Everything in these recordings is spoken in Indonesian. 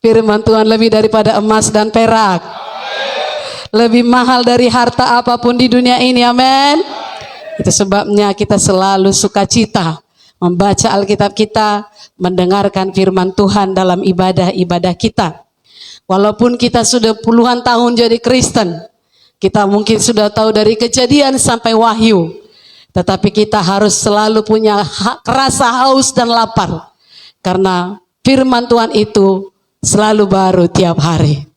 Firman Tuhan lebih daripada emas dan perak. Lebih mahal dari harta apapun di dunia ini. Amin. Itu sebabnya kita selalu sukacita membaca Alkitab kita, mendengarkan firman Tuhan dalam ibadah-ibadah kita. Walaupun kita sudah puluhan tahun jadi Kristen, kita mungkin sudah tahu dari Kejadian sampai Wahyu, tetapi kita harus selalu punya rasa haus dan lapar, karena firman Tuhan itu selalu baru tiap hari.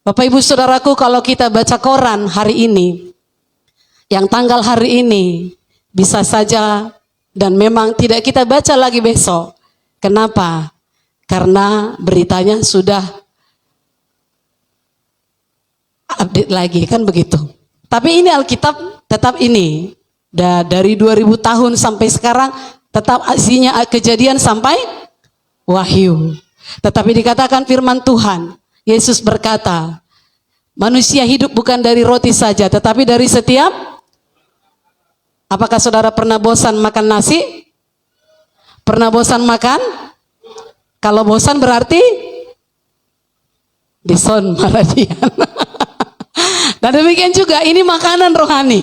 Bapak Ibu Saudaraku, kalau kita baca koran hari ini, yang tanggal hari ini, bisa saja dan memang tidak kita baca lagi besok. Kenapa? Karena beritanya sudah update lagi, kan begitu. Tapi ini Alkitab tetap ini. Dari 2000 tahun sampai sekarang tetap isinya Kejadian sampai Wahyu. Tetapi dikatakan firman Tuhan, Yesus berkata, manusia hidup bukan dari roti saja, tetapi dari setiap. Apakah saudara pernah bosan makan nasi? Pernah bosan makan? Kalau bosan berarti dison maradian. Dan demikian juga ini makanan rohani.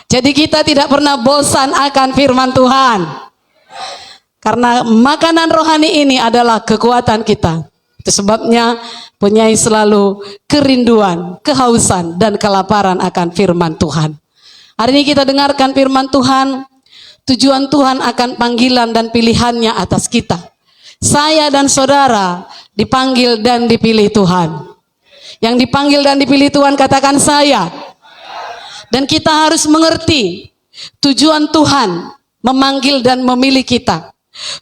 Jadi kita tidak pernah bosan akan firman Tuhan. Karena makanan rohani ini adalah kekuatan kita. Itu sebabnya punyai selalu kerinduan, kehausan, dan kelaparan akan firman Tuhan. Hari ini kita dengarkan firman Tuhan, tujuan Tuhan akan panggilan dan pilihannya atas kita. Saya dan saudara dipanggil dan dipilih Tuhan. Yang dipanggil dan dipilih Tuhan katakan saya. Dan kita harus mengerti tujuan Tuhan memanggil dan memilih kita.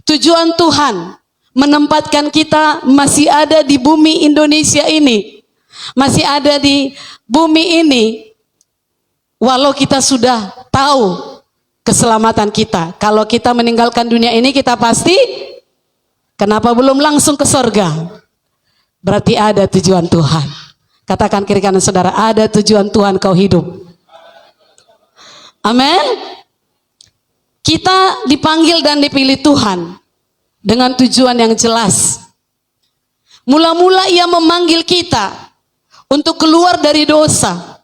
Tujuan Tuhan menempatkan kita masih ada di bumi Indonesia ini. Masih ada di bumi ini. Walau kita sudah tahu keselamatan kita. Kalau kita meninggalkan dunia ini kita pasti, kenapa belum langsung ke sorga? Berarti ada tujuan Tuhan. Katakan kiri kanan saudara, ada tujuan Tuhan kau hidup. Amin. Kita dipanggil dan dipilih Tuhan dengan tujuan yang jelas. Mula-mula ia memanggil kita untuk keluar dari dosa.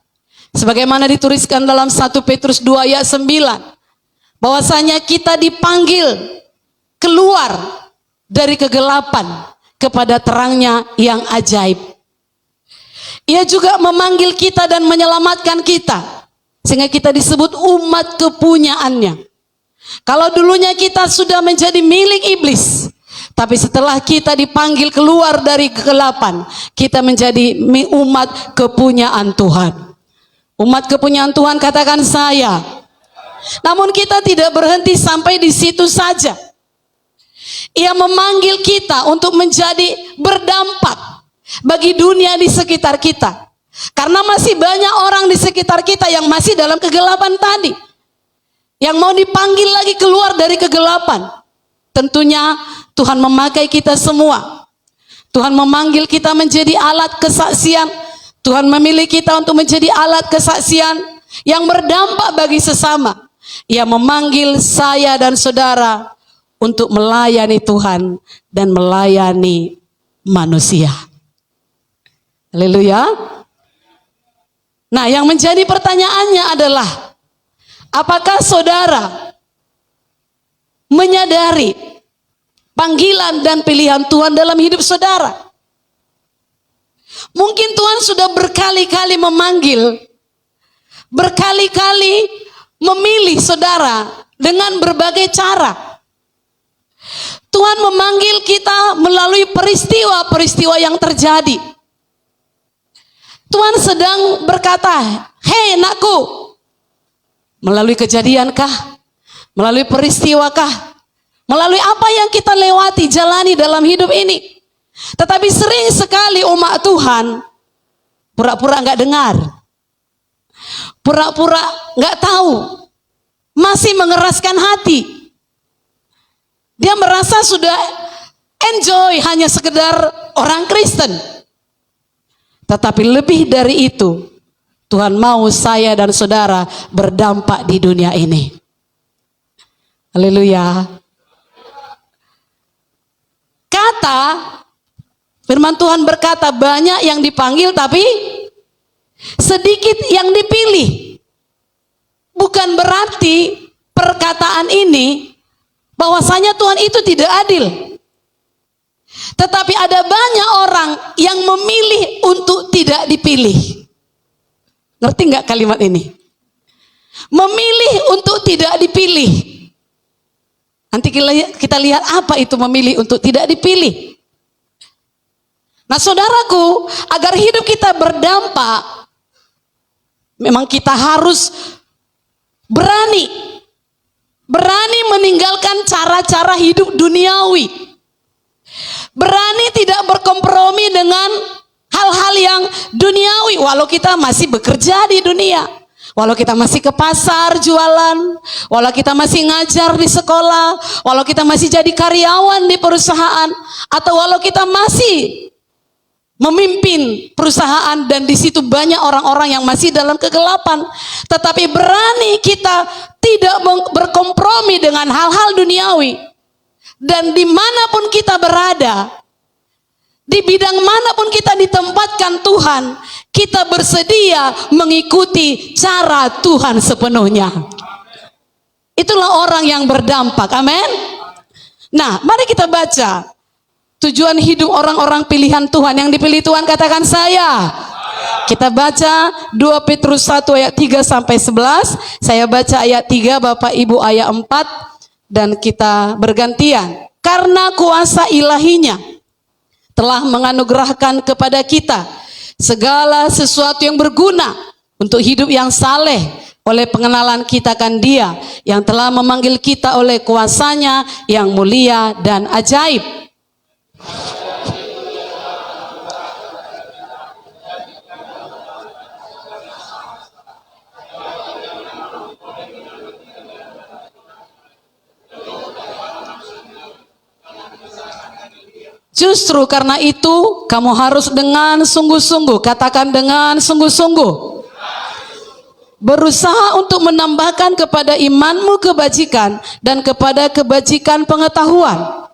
Sebagaimana dituliskan dalam 1 Petrus 2 ayat 9. Bahwasanya kita dipanggil keluar dari kegelapan kepada terangnya yang ajaib. Ia juga memanggil kita dan menyelamatkan kita. Sehingga kita disebut umat kepunyaannya. Kalau dulunya kita sudah menjadi milik iblis. Tapi setelah kita dipanggil keluar dari kegelapan. Kita menjadi umat kepunyaan Tuhan. Umat kepunyaan Tuhan katakan saya. Namun kita tidak berhenti sampai di situ saja. Ia memanggil kita untuk menjadi berdampak bagi dunia di sekitar kita. Karena masih banyak orang di sekitar kita yang masih dalam kegelapan tadi. Yang mau dipanggil lagi keluar dari kegelapan. Tentunya Tuhan memakai kita semua. Tuhan memanggil kita menjadi alat kesaksian. Tuhan memilih kita untuk menjadi alat kesaksian yang berdampak bagi sesama. Ia memanggil saya dan saudara untuk melayani Tuhan dan melayani manusia. Haleluya. Nah, yang menjadi pertanyaannya adalah, apakah saudara menyadari panggilan dan pilihan Tuhan dalam hidup saudara? Mungkin Tuhan sudah berkali-kali memanggil, berkali-kali memilih saudara dengan berbagai cara. Tuhan memanggil kita melalui peristiwa-peristiwa yang terjadi. Tuhan sedang berkata, hei anakku, melalui kejadiankah? Melalui peristiwakah? Melalui apa yang kita lewati, jalani dalam hidup ini. Tetapi sering sekali umat Tuhan pura-pura nggak dengar, pura-pura nggak tahu, masih mengeraskan hati. Dia merasa sudah enjoy hanya sekedar orang Kristen. Tetapi lebih dari itu, Tuhan mau saya dan saudara berdampak di dunia ini. Haleluya. Kata Firman Tuhan berkata, banyak yang dipanggil tapi sedikit yang dipilih. Bukan berarti perkataan ini bahwasanya Tuhan itu tidak adil. Tetapi ada banyak orang yang memilih untuk tidak dipilih. Ngerti nggak kalimat ini? Memilih untuk tidak dipilih. Nanti kita lihat apa itu memilih untuk tidak dipilih. Nah saudaraku, agar hidup kita berdampak, memang kita harus berani meninggalkan cara-cara hidup duniawi. Berani tidak berkompromi dengan hal-hal yang duniawi. Walau kita masih bekerja di dunia, walau kita masih ke pasar jualan, walau kita masih ngajar di sekolah, walau kita masih jadi karyawan di perusahaan, atau walau kita masih memimpin perusahaan dan di situ banyak orang-orang yang masih dalam kegelapan, tetapi berani kita tidak berkompromi dengan hal-hal duniawi, dan dimanapun kita berada, di bidang manapun kita ditempatkan Tuhan, kita bersedia mengikuti cara Tuhan sepenuhnya. Itulah orang yang berdampak. Amin. Nah, mari kita baca tujuan hidup orang-orang pilihan Tuhan. Yang dipilih Tuhan katakan saya. Kita baca 2 Petrus 1 ayat 3 sampai 11. Saya baca ayat 3, Bapak Ibu ayat 4, dan kita bergantian. Karena kuasa ilahinya telah menganugerahkan kepada kita segala sesuatu yang berguna untuk hidup yang saleh oleh pengenalan kita akan Dia yang telah memanggil kita oleh kuasanya yang mulia dan ajaib. Justru karena itu kamu harus dengan sungguh-sungguh, katakan dengan sungguh-sungguh, berusaha untuk menambahkan kepada imanmu kebajikan dan kepada kebajikan pengetahuan,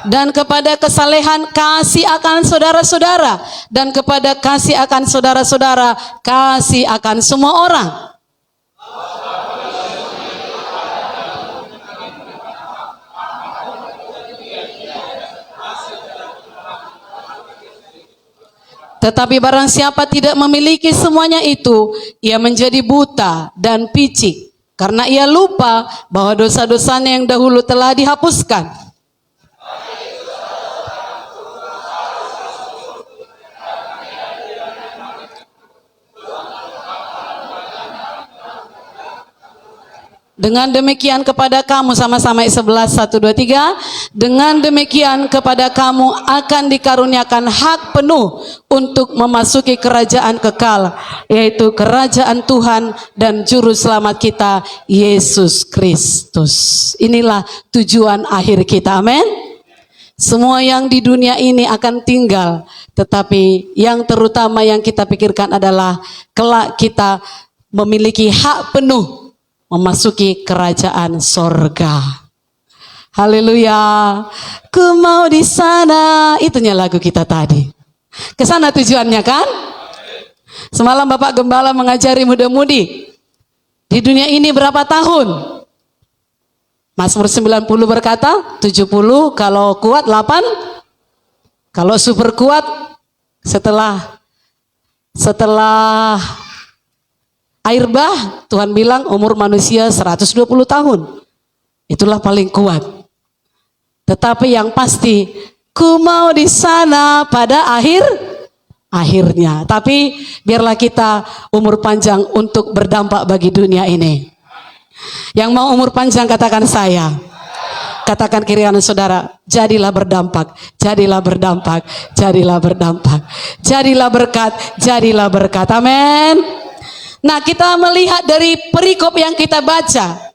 dan kepada kesalehan kasih akan saudara-saudara, dan kepada kasih akan saudara-saudara kasih akan semua orang. Tetapi barang siapa tidak memiliki semuanya itu, ia menjadi buta dan picik, karena ia lupa bahwa dosa-dosanya yang dahulu telah dihapuskan. Dengan demikian kepada kamu, sama-sama 11, 1, 2, 3. Dengan demikian kepada kamu akan dikaruniakan hak penuh untuk memasuki kerajaan kekal, yaitu kerajaan Tuhan dan Juru Selamat kita, Yesus Kristus. Inilah tujuan akhir kita, amin. Semua yang di dunia ini akan tinggal, tetapi yang terutama yang kita pikirkan adalah kelak kita memiliki hak penuh memasuki kerajaan sorga. Haleluya. Ku mau di sana. Itunya lagu kita tadi. Ke sana tujuannya kan? Semalam Bapak Gembala mengajari muda-mudi. Di dunia ini berapa tahun? Mazmur 90 berkata 70, kalau kuat 8, kalau super kuat setelah air bah, Tuhan bilang umur manusia 120 tahun. Itulah paling kuat. Tetapi yang pasti, ku mau di sana pada akhirnya. Tapi biarlah kita umur panjang untuk berdampak bagi dunia ini. Yang mau umur panjang katakan saya. Katakan kiri kanan saudara, jadilah berdampak, jadilah berdampak, jadilah berdampak. Jadilah berkat, jadilah berkat. Amin. Nah, kita melihat dari perikop yang kita baca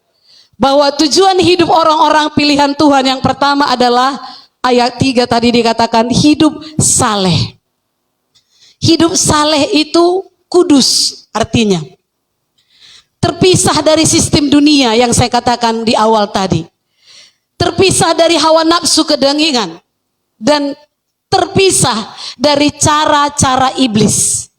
bahwa tujuan hidup orang-orang pilihan Tuhan yang pertama adalah ayat 3 tadi dikatakan hidup saleh. Hidup saleh itu kudus artinya. terpisah dari sistem dunia yang saya katakan di awal tadi. Terpisah dari hawa nafsu kedagingan. Dan terpisah dari cara-cara iblis.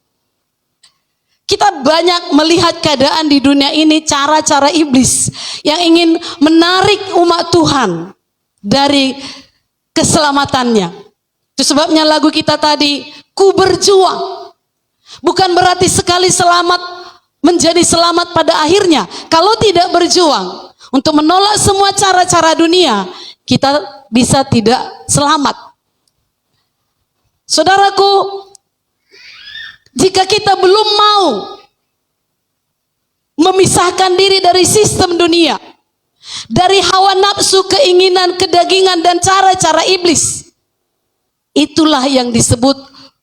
Kita banyak melihat keadaan di dunia ini, cara-cara iblis yang ingin menarik umat Tuhan dari keselamatannya. Itu sebabnya lagu kita tadi, ku berjuang. Bukan berarti sekali selamat menjadi selamat pada akhirnya. Kalau tidak berjuang untuk menolak semua cara-cara dunia, kita bisa tidak selamat. Saudaraku, jika kita belum mau memisahkan diri dari sistem dunia, dari hawa nafsu, keinginan, kedagingan, dan cara-cara iblis, itulah yang disebut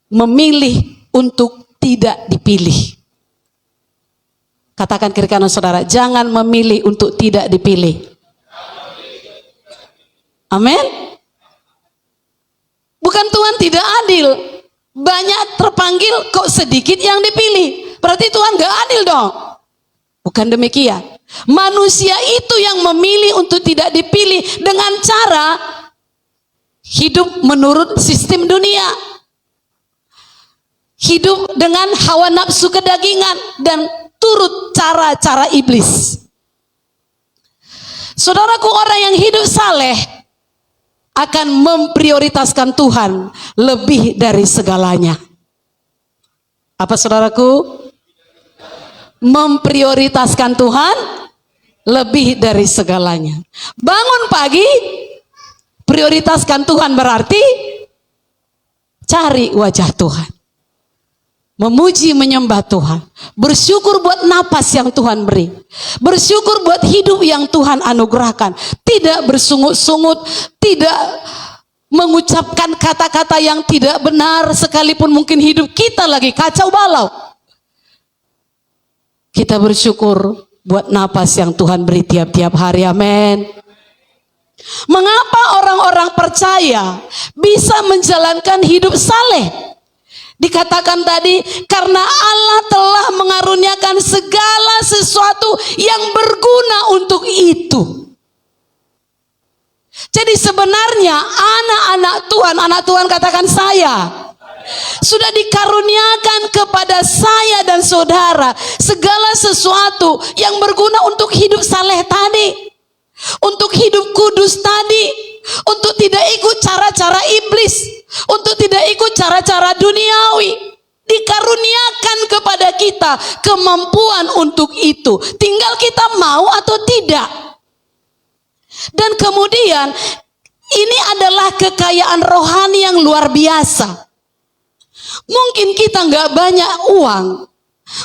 memilih untuk tidak dipilih. Katakan kiri kanan saudara, jangan memilih untuk tidak dipilih. Amin. Bukan Tuhan tidak adil. Banyak terpanggil, kok sedikit yang dipilih. Berarti Tuhan gak adil dong. Bukan demikian. Manusia itu yang memilih untuk tidak dipilih dengan cara hidup menurut sistem dunia. Hidup dengan hawa nafsu kedagingan dan turut cara-cara iblis. Saudaraku, orang yang hidup saleh akan memprioritaskan Tuhan lebih dari segalanya. Apa saudaraku? Memprioritaskan Tuhan lebih dari segalanya. Bangun pagi, prioritaskan Tuhan berarti cari wajah Tuhan. Memuji, menyembah Tuhan. Bersyukur buat napas yang Tuhan beri. Bersyukur buat hidup yang Tuhan anugerahkan. Tidak bersungut-sungut, tidak mengucapkan kata-kata yang tidak benar, sekalipun mungkin hidup kita lagi kacau balau. Kita bersyukur buat napas yang Tuhan beri tiap-tiap hari. Amin. Mengapa orang-orang percaya bisa menjalankan hidup saleh? Dikatakan tadi, karena Allah telah mengaruniakan segala sesuatu yang berguna untuk itu. Jadi sebenarnya anak Tuhan katakan saya, sudah dikaruniakan kepada saya dan saudara segala sesuatu yang berguna untuk hidup saleh tadi, untuk hidup kudus tadi, untuk tidak ikut cara-cara iblis, untuk tidak ikut cara-cara duniawi. Dikaruniakan kepada kita kemampuan untuk itu, tinggal kita mau atau tidak. Dan kemudian ini adalah kekayaan rohani yang luar biasa. Mungkin kita nggak banyak uang,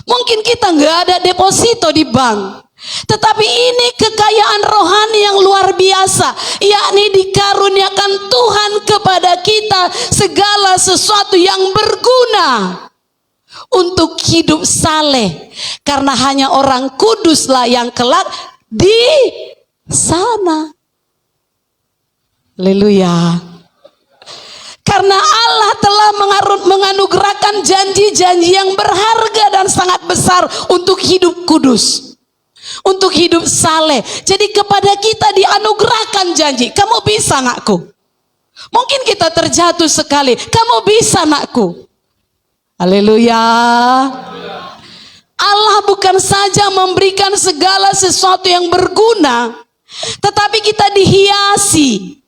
mungkin kita nggak ada deposito di bank, tetapi ini kekayaan rohani yang luar biasa, yakni dikaruniakan Tuhan kepada kita segala sesuatu yang berguna untuk hidup saleh, karena hanya orang kuduslah yang kelak di sana. Haleluya. Karena Allah telah menganugerahkan janji-janji yang berharga dan sangat besar untuk hidup kudus, untuk hidup saleh. Jadi kepada kita dianugerahkan janji. Kamu bisa, nakku. Mungkin kita terjatuh sekali. Kamu bisa, nakku. Haleluya. Allah bukan saja memberikan segala sesuatu yang berguna, tetapi kita dihiasi,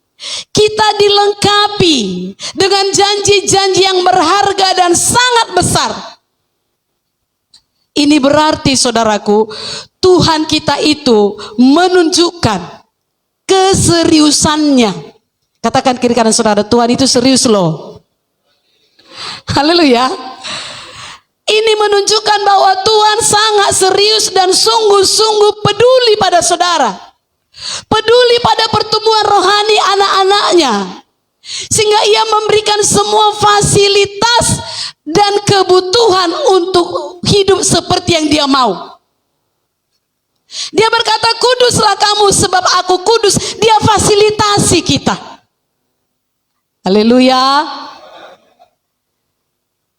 kita dilengkapi dengan janji-janji yang berharga dan sangat besar. Ini berarti, saudaraku, Tuhan kita itu menunjukkan keseriusannya. Katakan kiri kanan saudara, Tuhan itu serius loh. Haleluya. Ini menunjukkan bahwa Tuhan sangat serius dan sungguh-sungguh peduli pada saudara. Peduli pada pertumbuhan rohani anak-anaknya. Sehingga ia memberikan semua fasilitas dan kebutuhan untuk hidup seperti yang dia mau. Dia berkata, kuduslah kamu sebab aku kudus. Dia fasilitasi kita. Haleluya.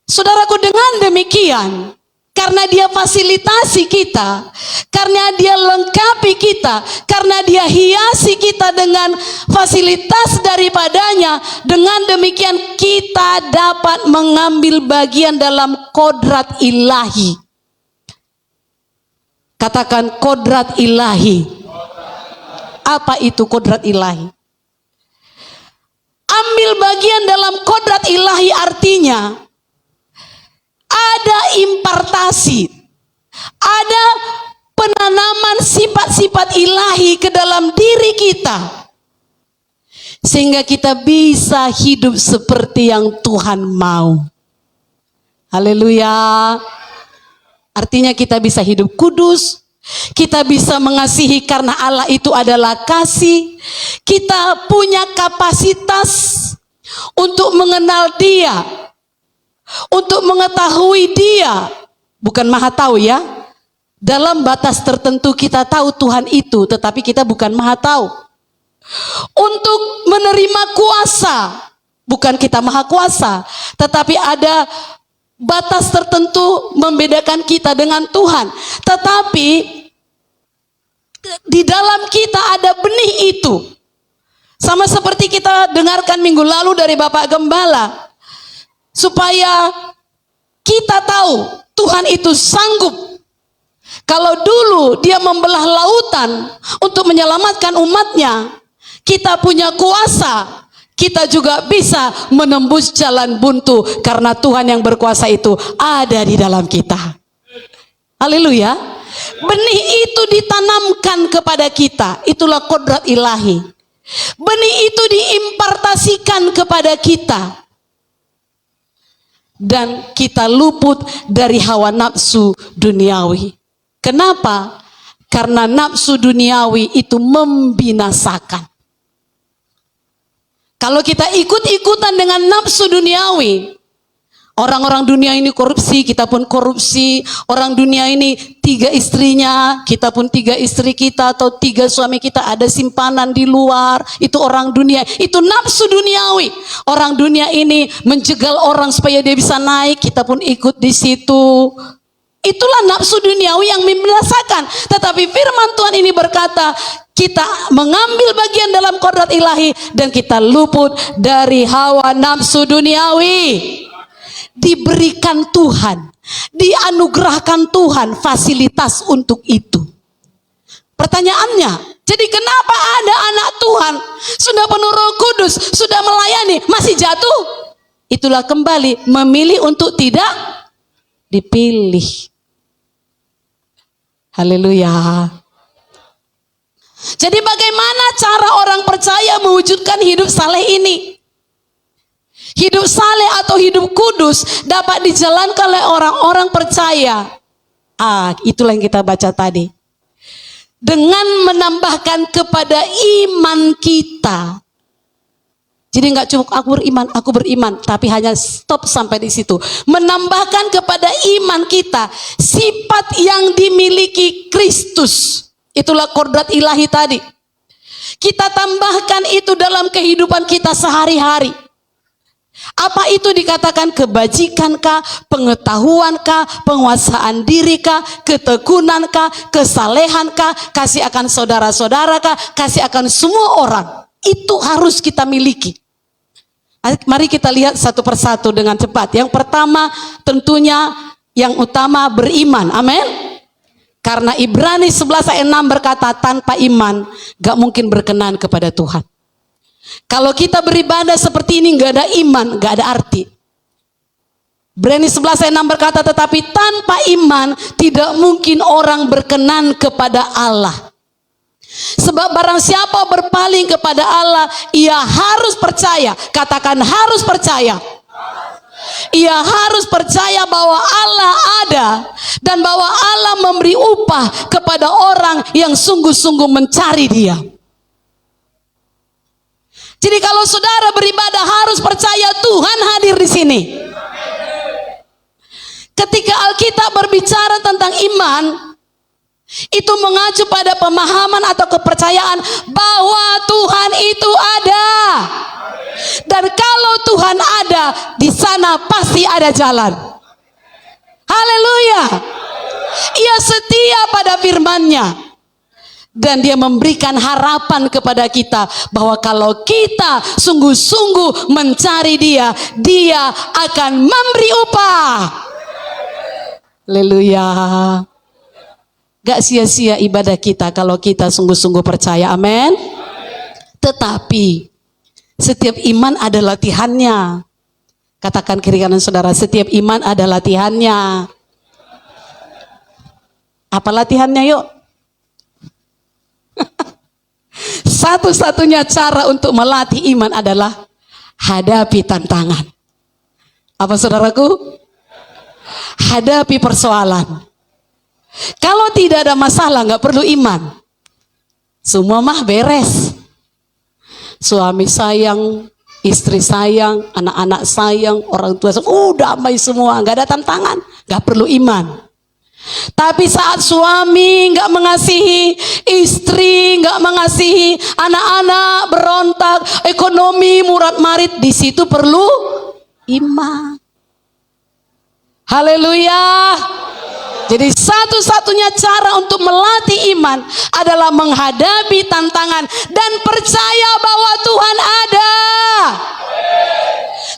Saudaraku, dengan demikian, karena dia fasilitasi kita, karena dia lengkapi kita, karena dia hiasi kita dengan fasilitas daripadanya. Dengan demikian kita dapat mengambil bagian dalam kodrat ilahi. Katakan kodrat ilahi. Apa itu kodrat ilahi? Ambil bagian dalam kodrat ilahi artinya ada impartasi, ada penanaman sifat-sifat ilahi ke dalam diri kita, sehingga kita bisa hidup seperti yang Tuhan mau. Haleluya. Artinya kita bisa hidup kudus, kita bisa mengasihi karena Allah itu adalah kasih. Kita punya kapasitas untuk mengenal Dia, untuk mengetahui Dia. Bukan maha tahu ya. Dalam batas tertentu kita tahu Tuhan itu, tetapi kita bukan maha tahu. Untuk menerima kuasa, bukan kita maha kuasa, tetapi ada batas tertentu membedakan kita dengan Tuhan. Tetapi di dalam kita ada benih itu. Sama seperti kita dengarkan minggu lalu dari Bapak Gembala. Supaya kita tahu Tuhan itu sanggup. Kalau dulu dia membelah lautan untuk menyelamatkan umatnya, kita punya kuasa. Kita juga bisa menembus jalan buntu karena Tuhan yang berkuasa itu ada di dalam kita. Haleluya. Benih itu ditanamkan kepada kita. Itulah kodrat ilahi. Benih itu diimpartasikan kepada kita. Dan kita luput dari hawa nafsu duniawi. Kenapa? Karena nafsu duniawi itu membinasakan. Kalau kita ikut-ikutan dengan nafsu duniawi, orang-orang dunia ini korupsi, kita pun korupsi. Orang dunia ini 3 istrinya, kita pun 3 istri kita, atau 3 suami kita, ada simpanan di luar. Itu orang dunia, itu nafsu duniawi. Orang dunia ini menjegal orang supaya dia bisa naik, kita pun ikut di situ. Itulah nafsu duniawi yang membinasakan. Tetapi firman Tuhan ini berkata, kita mengambil bagian dalam kodrat ilahi dan kita luput dari hawa nafsu duniawi. Diberikan Tuhan, dianugerahkan Tuhan fasilitas untuk itu. Pertanyaannya, jadi kenapa ada anak Tuhan sudah penuh Roh Kudus, sudah melayani, masih jatuh? Itulah kembali memilih untuk tidak dipilih. Haleluya. Jadi bagaimana cara orang percaya mewujudkan hidup saleh ini? Hidup saleh atau hidup kudus dapat dijalankan oleh orang-orang percaya. Itulah yang kita baca tadi. Dengan menambahkan kepada iman kita. Jadi nggak cukup aku beriman, tapi hanya stop sampai di situ. Menambahkan kepada iman kita sifat yang dimiliki Kristus. Itulah kodrat ilahi tadi. Kita tambahkan itu dalam kehidupan kita sehari-hari. Apa itu dikatakan? Kebajikankah, pengetahuankah, penguasaan dirikah, ketekunankah, kesalehankah, kasih akan saudara-saudarakah, kasih akan semua orang. Itu harus kita miliki. Mari kita lihat satu persatu dengan cepat. Yang pertama tentunya yang utama beriman. Amin. Karena Ibrani 11 ayat 6 berkata tanpa iman gak mungkin berkenan kepada Tuhan. Kalau kita beribadah seperti ini gak ada iman, gak ada arti. Ibrani 11 ayat 6 berkata tetapi tanpa iman tidak mungkin orang berkenan kepada Allah. Sebab barang siapa berpaling kepada Allah, ia harus percaya. Katakan harus percaya. Ia harus percaya bahwa Allah ada dan bahwa Allah memberi upah kepada orang yang sungguh-sungguh mencari Dia. Jadi kalau saudara beribadah harus percaya Tuhan hadir di sini. Ketika Alkitab berbicara tentang iman, itu mengacu pada pemahaman atau kepercayaan bahwa Tuhan itu ada. Dan kalau Tuhan ada, di sana pasti ada jalan. Haleluya. Ia setia pada firman-Nya. Dan Dia memberikan harapan kepada kita bahwa kalau kita sungguh-sungguh mencari Dia, Dia akan memberi upah. Haleluya. Gak sia-sia ibadah kita kalau kita sungguh-sungguh percaya. Amin. Tetapi setiap iman ada latihannya. Katakan kiri kanan saudara, setiap iman ada latihannya. Apa latihannya yuk? Satu-satunya cara untuk melatih iman adalah hadapi tantangan. Apa saudaraku? Hadapi persoalan. Kalau tidak ada masalah, nggak perlu iman. Semua mah beres. Suami sayang, istri sayang, anak-anak sayang, orang tua sayang, damai semua, nggak ada tantangan, nggak perlu iman. Tapi saat suami nggak mengasihi, istri nggak mengasihi, anak-anak berontak, ekonomi murat-marit, di situ perlu iman. Haleluya. Jadi satu-satunya cara untuk melatih iman adalah menghadapi tantangan dan percaya bahwa Tuhan ada.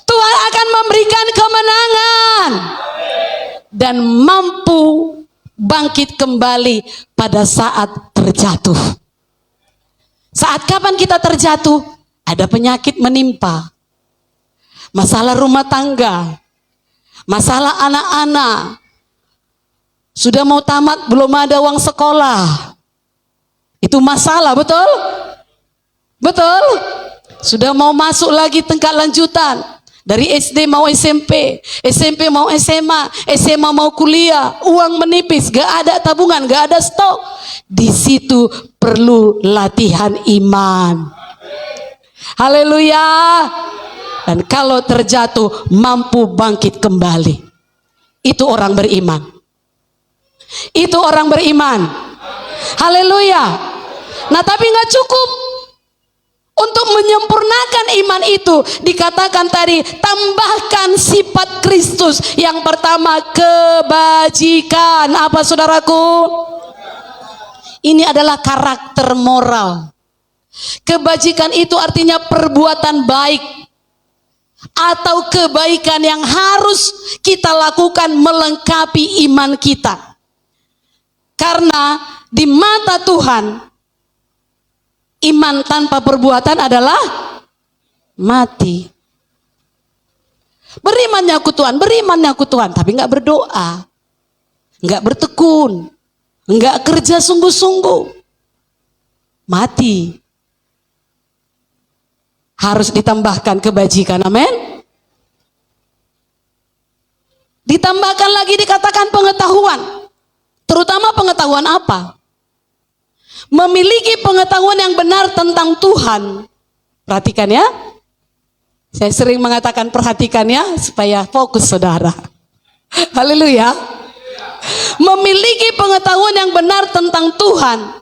Tuhan akan memberikan kemenangan dan mampu bangkit kembali pada saat terjatuh. Saat kapan kita terjatuh? Ada penyakit menimpa, masalah rumah tangga, masalah anak-anak, sudah mau tamat belum ada uang sekolah. Itu masalah, betul? Betul? Sudah mau masuk lagi tingkat lanjutan. Dari SD mau SMP, SMP mau SMA, SMA mau kuliah, uang menipis, gak ada tabungan, gak ada stok. Di situ perlu latihan iman. Haleluya. Dan kalau terjatuh mampu bangkit kembali. Itu orang beriman. Itu orang beriman. Haleluya. Nah, tapi gak cukup. Untuk menyempurnakan iman itu dikatakan tadi, tambahkan sifat Kristus. Yang pertama, kebajikan. Apa saudaraku? Ini adalah karakter moral. Kebajikan itu artinya perbuatan baik atau kebaikan yang harus kita lakukan melengkapi iman kita. Karena di mata Tuhan, iman tanpa perbuatan adalah mati. Berimannya aku Tuhan, berimannya aku Tuhan, tapi nggak berdoa, nggak bertekun, nggak kerja sungguh-sungguh, mati. Harus ditambahkan kebajikan, amin. Ditambahkan lagi dikatakan pengetahuan, terutama pengetahuan apa? Memiliki pengetahuan yang benar tentang Tuhan. Perhatikan ya. Saya sering mengatakan perhatikan ya, supaya fokus saudara. Haleluya. Memiliki pengetahuan yang benar tentang Tuhan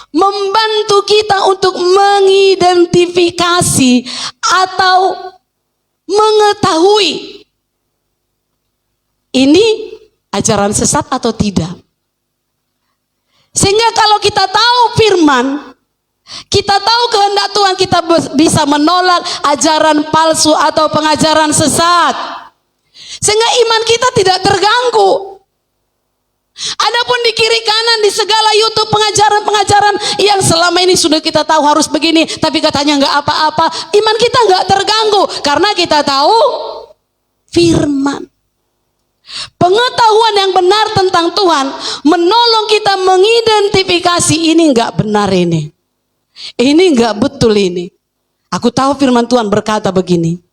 membantu kita untuk mengidentifikasi atau mengetahui ini ajaran sesat atau tidak. Sehingga kalau kita tahu firman, kita tahu kehendak Tuhan, kita bisa menolak ajaran palsu atau pengajaran sesat. Sehingga iman kita tidak terganggu. Adapun di kiri kanan di segala YouTube pengajaran-pengajaran yang selama ini sudah kita tahu harus begini, tapi katanya nggak apa-apa, iman kita nggak terganggu karena kita tahu firman. Pengetahuan yang benar tentang Tuhan menolong kita mengidentifikasi ini nggak benar ini nggak betul ini. Aku tahu firman Tuhan berkata begini.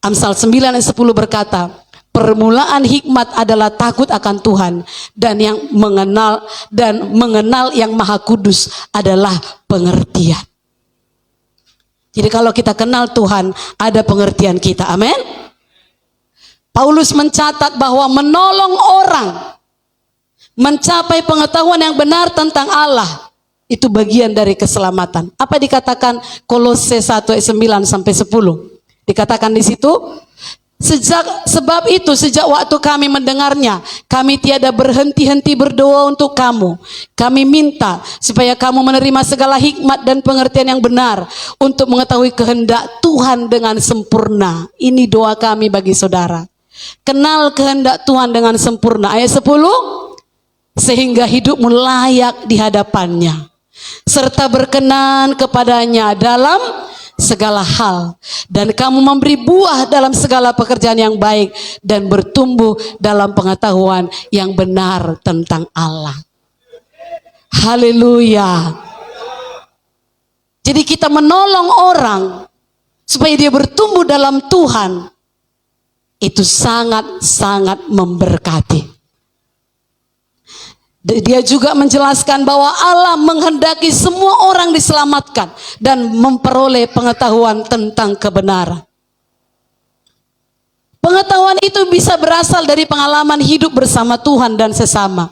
Amsal 9 ayat 10 berkata, permulaan hikmat adalah takut akan Tuhan, dan mengenal yang Maha Kudus adalah pengertian. Jadi kalau kita kenal Tuhan, ada pengertian kita. Amin. Paulus mencatat bahwa menolong orang mencapai pengetahuan yang benar tentang Allah itu bagian dari keselamatan. Apa dikatakan Kolose 1 ayat 9 sampai 10? Dikatakan di situ, Sebab itu sejak waktu kami mendengarnya, kami tiada berhenti-henti berdoa untuk kamu. Kami minta supaya kamu menerima segala hikmat dan pengertian yang benar untuk mengetahui kehendak Tuhan dengan sempurna. Ini doa kami bagi saudara. Kenal kehendak Tuhan dengan sempurna. Ayat 10, sehingga hidupmu layak di hadapannya, serta berkenan kepadanya dalam segala hal, dan kamu memberi buah dalam segala pekerjaan yang baik dan bertumbuh dalam pengetahuan yang benar tentang Allah. Haleluya. Jadi kita menolong orang supaya dia bertumbuh dalam Tuhan, itu sangat-sangat memberkati. Dia juga menjelaskan bahwa Allah menghendaki semua orang diselamatkan dan memperoleh pengetahuan tentang kebenaran. Pengetahuan itu bisa berasal dari pengalaman hidup bersama Tuhan dan sesama.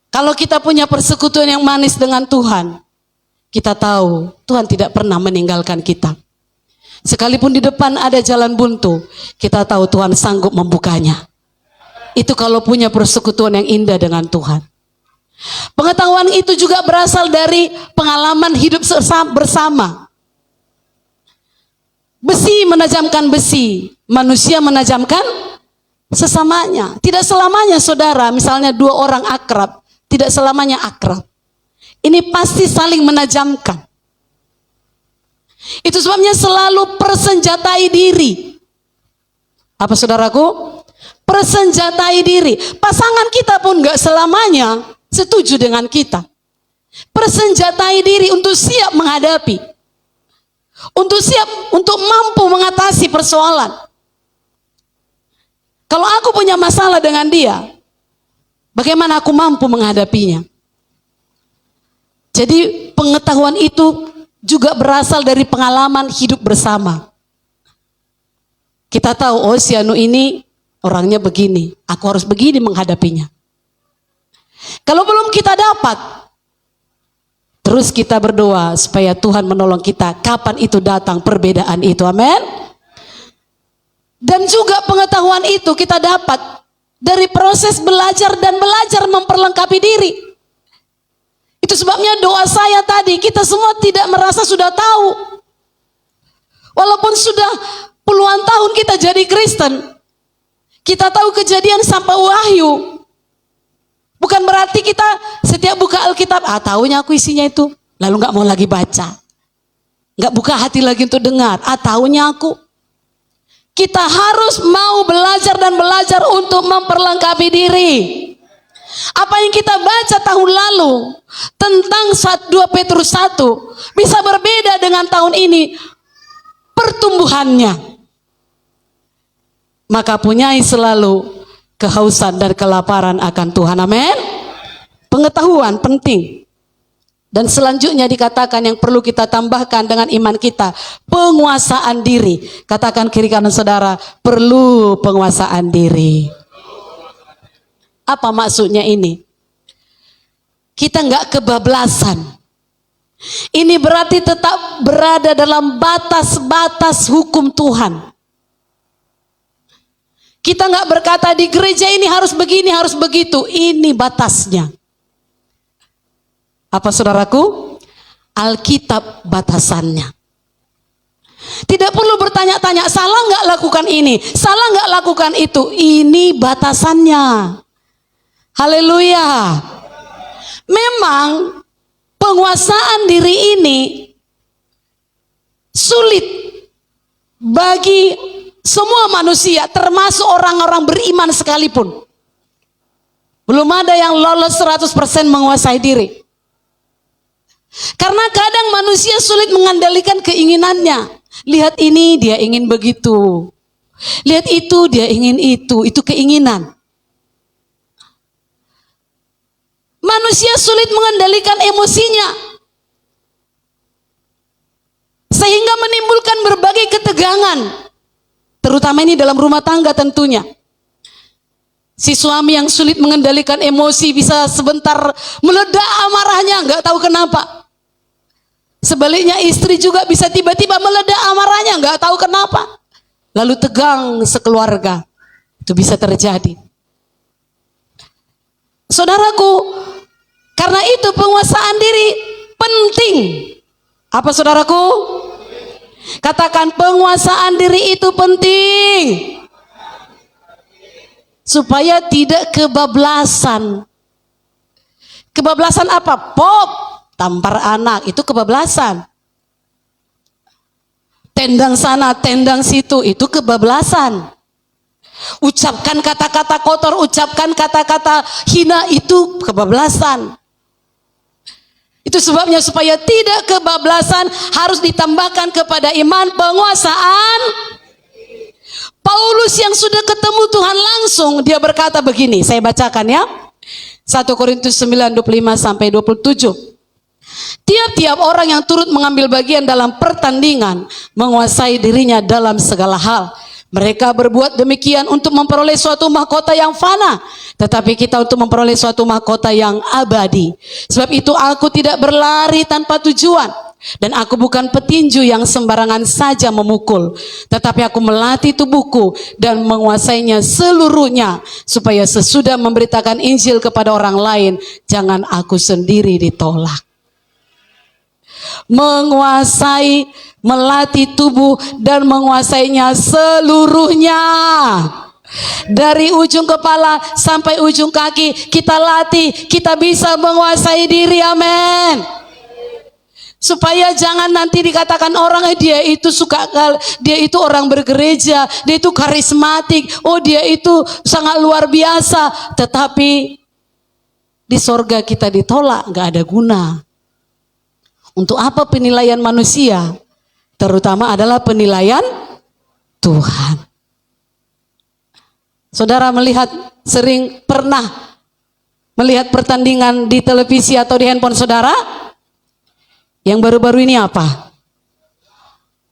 Kalau kita punya persekutuan yang manis dengan Tuhan, kita tahu Tuhan tidak pernah meninggalkan kita. Sekalipun di depan ada jalan buntu, kita tahu Tuhan sanggup membukanya. Itu kalau punya persekutuan yang indah dengan Tuhan. Pengetahuan itu juga berasal dari pengalaman hidup bersama. Besi menajamkan besi, manusia menajamkan sesamanya. Tidak selamanya saudara, misalnya dua orang akrab, tidak selamanya akrab. Ini pasti saling menajamkan. Itu sebabnya selalu persenjatai diri. Apa saudaraku? Persenjatai diri. Pasangan kita pun gak selamanya setuju dengan kita. Persenjatai diri untuk siap menghadapi, untuk siap, untuk mampu mengatasi persoalan. Kalau aku punya masalah dengan dia, bagaimana aku mampu menghadapinya? Jadi pengetahuan itu juga berasal dari pengalaman hidup bersama. Kita tahu, oh si Anu ini orangnya begini, aku harus begini menghadapinya. Kalau belum kita dapat, terus kita berdoa supaya Tuhan menolong kita kapan itu datang perbedaan itu, amin. Dan juga pengetahuan itu kita dapat dari proses belajar dan belajar memperlengkapi diri. Itu sebabnya doa saya tadi, kita semua tidak merasa sudah tahu. Walaupun sudah puluhan tahun kita jadi Kristen, kita tahu Kejadian sampai Wahyu. Bukan berarti kita setiap buka Alkitab, tahunya aku isinya itu, lalu gak mau lagi baca. Gak buka hati lagi untuk dengar, tahunya aku. Kita harus mau belajar dan belajar untuk memperlengkapi diri. Apa yang kita baca tahun lalu tentang 2 Petrus 1 bisa berbeda dengan tahun ini pertumbuhannya. Maka punyai selalu kehausan dan kelaparan akan Tuhan, amin. Pengetahuan penting. Dan selanjutnya dikatakan yang perlu kita tambahkan dengan iman kita, penguasaan diri. Katakan kiri kanan saudara, perlu penguasaan diri. Apa maksudnya ini? Kita nggak kebablasan. Ini berarti tetap berada dalam batas-batas hukum Tuhan. Kita nggak berkata di gereja ini harus begini, harus begitu. Ini batasnya. Apa saudaraku? Alkitab batasannya. Tidak perlu bertanya-tanya, salah nggak lakukan ini, salah nggak lakukan itu. Ini batasannya. Haleluya. Memang penguasaan diri ini sulit bagi semua manusia, termasuk orang-orang beriman sekalipun. Belum ada yang lolos 100% menguasai diri. Karena kadang manusia sulit mengendalikan keinginannya. Lihat ini dia ingin begitu. Lihat itu dia ingin itu keinginan. Manusia sulit mengendalikan emosinya. Sehingga menimbulkan berbagai ketegangan. Terutama ini dalam rumah tangga tentunya. Si suami yang sulit mengendalikan emosi bisa sebentar meledak amarahnya, nggak tahu kenapa. Sebaliknya istri juga bisa tiba-tiba meledak amarahnya, nggak tahu kenapa. lalu tegang sekeluarga. Itu bisa terjadi. Saudaraku, karena itu penguasaan diri penting. Apa saudaraku? Katakan, penguasaan diri itu penting. Supaya tidak kebablasan. Kebablasan apa? Pop, tampar anak, itu kebablasan. Tendang sana, tendang situ, itu kebablasan. Ucapkan kata-kata kotor, ucapkan kata-kata hina, itu kebablasan. Itu sebabnya supaya tidak kebablasan harus ditambahkan kepada iman penguasaan. Paulus yang sudah ketemu Tuhan langsung, dia berkata begini, saya bacakan ya. 1 Korintus 9, 25 sampai 27. Tiap-tiap orang yang turut mengambil bagian dalam pertandingan menguasai dirinya dalam segala hal. Mereka berbuat demikian untuk memperoleh suatu mahkota yang fana, tetapi kita untuk memperoleh suatu mahkota yang abadi. Sebab itu aku tidak berlari tanpa tujuan, dan aku bukan petinju yang sembarangan saja memukul, tetapi aku melatih tubuhku dan menguasainya seluruhnya, supaya sesudah memberitakan Injil kepada orang lain, jangan aku sendiri ditolak. Menguasai, melatih tubuh dan menguasainya seluruhnya. Dari ujung kepala sampai ujung kaki kita latih, kita bisa menguasai diri, amin. Supaya jangan nanti dikatakan orang, dia itu dia itu orang bergereja, dia itu karismatik, oh dia itu sangat luar biasa, tetapi di sorga kita ditolak, nggak ada guna. Untuk apa penilaian manusia? Terutama adalah penilaian Tuhan. Saudara pernah melihat pertandingan di televisi atau di handphone saudara? Yang baru-baru ini apa?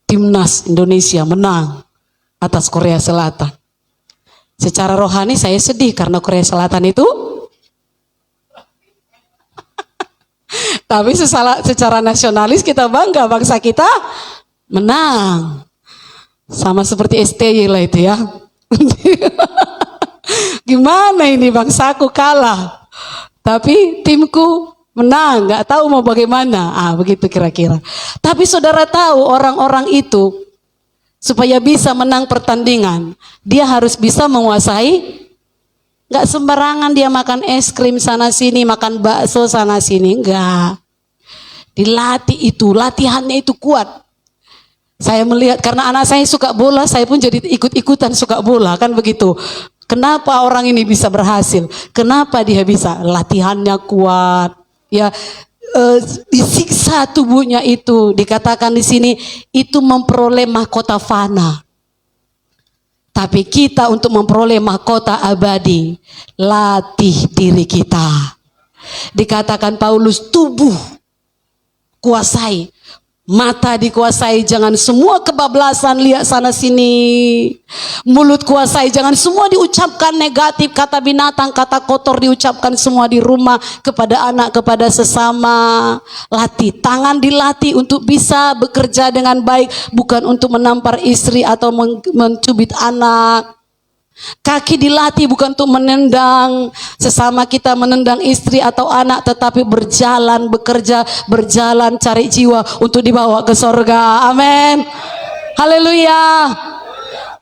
Timnas Indonesia menang atas Korea Selatan. Secara rohani saya sedih karena Korea Selatan itu, tapi secara nasionalis kita bangga, bangsa kita menang. Sama seperti STY lah itu ya. Gimana ini, bangsaku kalah, tapi timku menang, nggak tahu mau bagaimana. Begitu kira-kira. Tapi saudara tahu orang-orang itu supaya bisa menang pertandingan, dia harus bisa menguasai. Nggak sembarangan dia makan es krim sana sini, makan bakso sana sini, enggak. Dilatih itu, latihannya itu kuat. Saya melihat karena anak saya suka bola, saya pun jadi ikut-ikutan suka bola, kan begitu. Kenapa orang ini bisa berhasil? Kenapa dia bisa? Latihannya kuat. Ya, disiksa tubuhnya itu, dikatakan di sini itu memperoleh mahkota fana. Tapi kita untuk memperoleh mahkota abadi, latih diri kita. Dikatakan Paulus, tubuh kuasai, mata dikuasai, jangan semua kebablasan lihat sana sini. Mulut kuasai, jangan semua diucapkan negatif, kata binatang, kata kotor diucapkan semua di rumah, kepada anak, kepada sesama. Latih, tangan dilatih untuk bisa bekerja dengan baik, bukan untuk menampar istri atau mencubit anak. Kaki dilatih bukan untuk menendang sesama kita, menendang istri atau anak, tetapi berjalan, bekerja, berjalan, cari jiwa untuk dibawa ke sorga. Amin. Haleluya.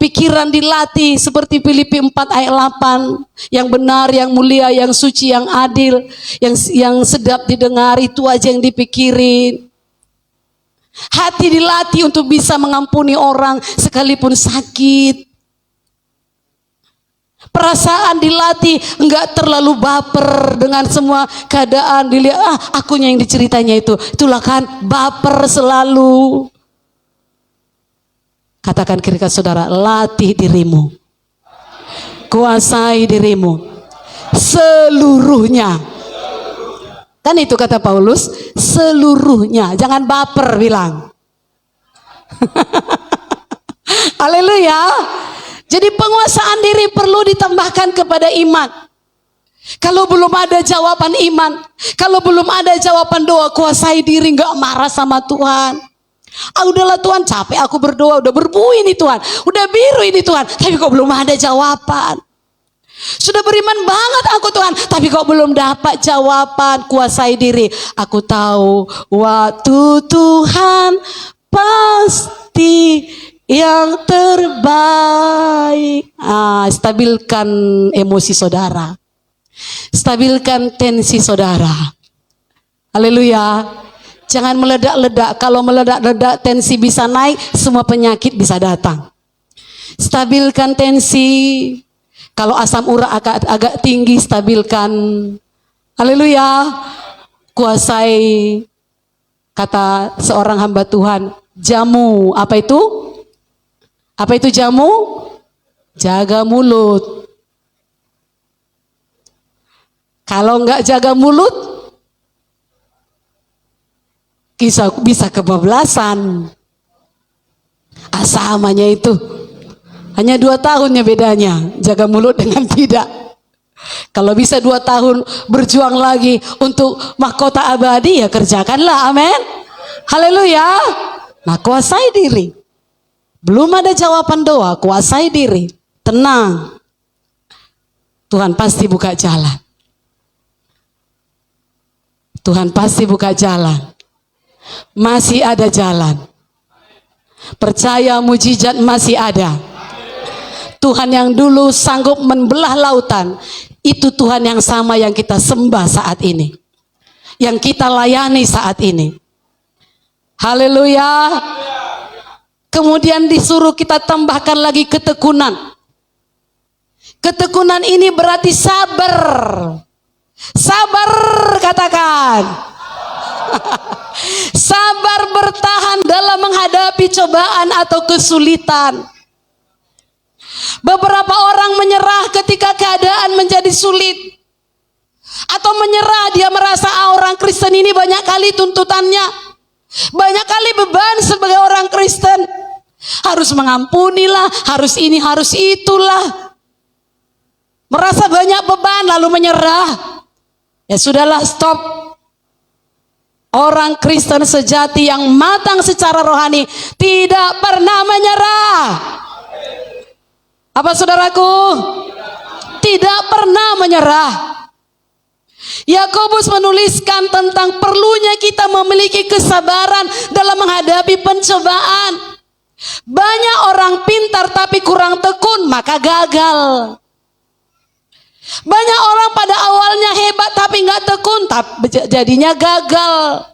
Pikiran dilatih seperti Filipi 4 ayat 8. Yang benar, yang mulia, yang suci, yang adil, yang sedap didengar, itu aja yang dipikirin. Hati dilatih untuk bisa mengampuni orang sekalipun sakit. Perasaan dilatih enggak terlalu baper dengan semua keadaan, dilihat akunya yang diceritanya itulah kan baper selalu. Katakan kiri kanan saudara, latih dirimu, kuasai dirimu seluruhnya. Kan itu kata Paulus, seluruhnya, jangan baper bilang. Haleluya. Jadi penguasaan diri perlu ditambahkan kepada iman. Kalau belum ada jawaban iman, kalau belum ada jawaban doa, kuasai diri, nggak marah sama Tuhan. Ah, udahlah Tuhan, capek aku berdoa, udah berbu ini Tuhan, udah biru ini Tuhan, tapi kok belum ada jawaban. Sudah beriman banget aku Tuhan, tapi kok belum dapat jawaban. Kuasai diri. Aku tahu waktu Tuhan pasti yang terbaik. Stabilkan emosi saudara. Stabilkan tensi saudara. Haleluya. Jangan meledak-ledak. Kalau meledak-ledak tensi bisa naik, semua penyakit bisa datang. Stabilkan tensi. Kalau asam urat agak tinggi, stabilkan. Haleluya. Kuasai, kata seorang hamba Tuhan, jamu. Apa itu? Apa itu jamu? Jaga mulut. Kalau enggak jaga mulut, bisa kebablasan. Samanya itu. Hanya 2 tahunnya bedanya, jaga mulut dengan tidak. Kalau bisa 2 tahun berjuang lagi untuk mahkota abadi, ya kerjakanlah, amin. Haleluya. Nah, kuasai diri. Belum ada jawaban doa, kuasai diri. Tenang. Tuhan pasti buka jalan. Tuhan pasti buka jalan. Masih ada jalan. Percaya mujizat masih ada. Tuhan yang dulu sanggup membelah lautan, itu Tuhan yang sama yang kita sembah saat ini, yang kita layani saat ini. Haleluya. Kemudian disuruh kita tambahkan lagi ketekunan. Ketekunan ini berarti sabar. Sabar, katakan. Sabar bertahan dalam menghadapi cobaan atau kesulitan. Beberapa orang menyerah ketika keadaan menjadi sulit, atau menyerah, dia merasa orang Kristen ini banyak kali tuntutannya, banyak kali beban sebagai orang Kristen, harus mengampunilah, harus ini, harus itulah, merasa banyak beban lalu menyerah. Ya sudahlah, stop. Orang Kristen sejati yang matang secara rohani tidak pernah menyerah. Apa saudaraku? Tidak pernah menyerah. Yakobus menuliskan tentang perlunya kita memiliki kesabaran dalam menghadapi pencobaan. Banyak orang pintar tapi kurang tekun, maka gagal. Banyak orang pada awalnya hebat tapi nggak tekun, jadinya gagal.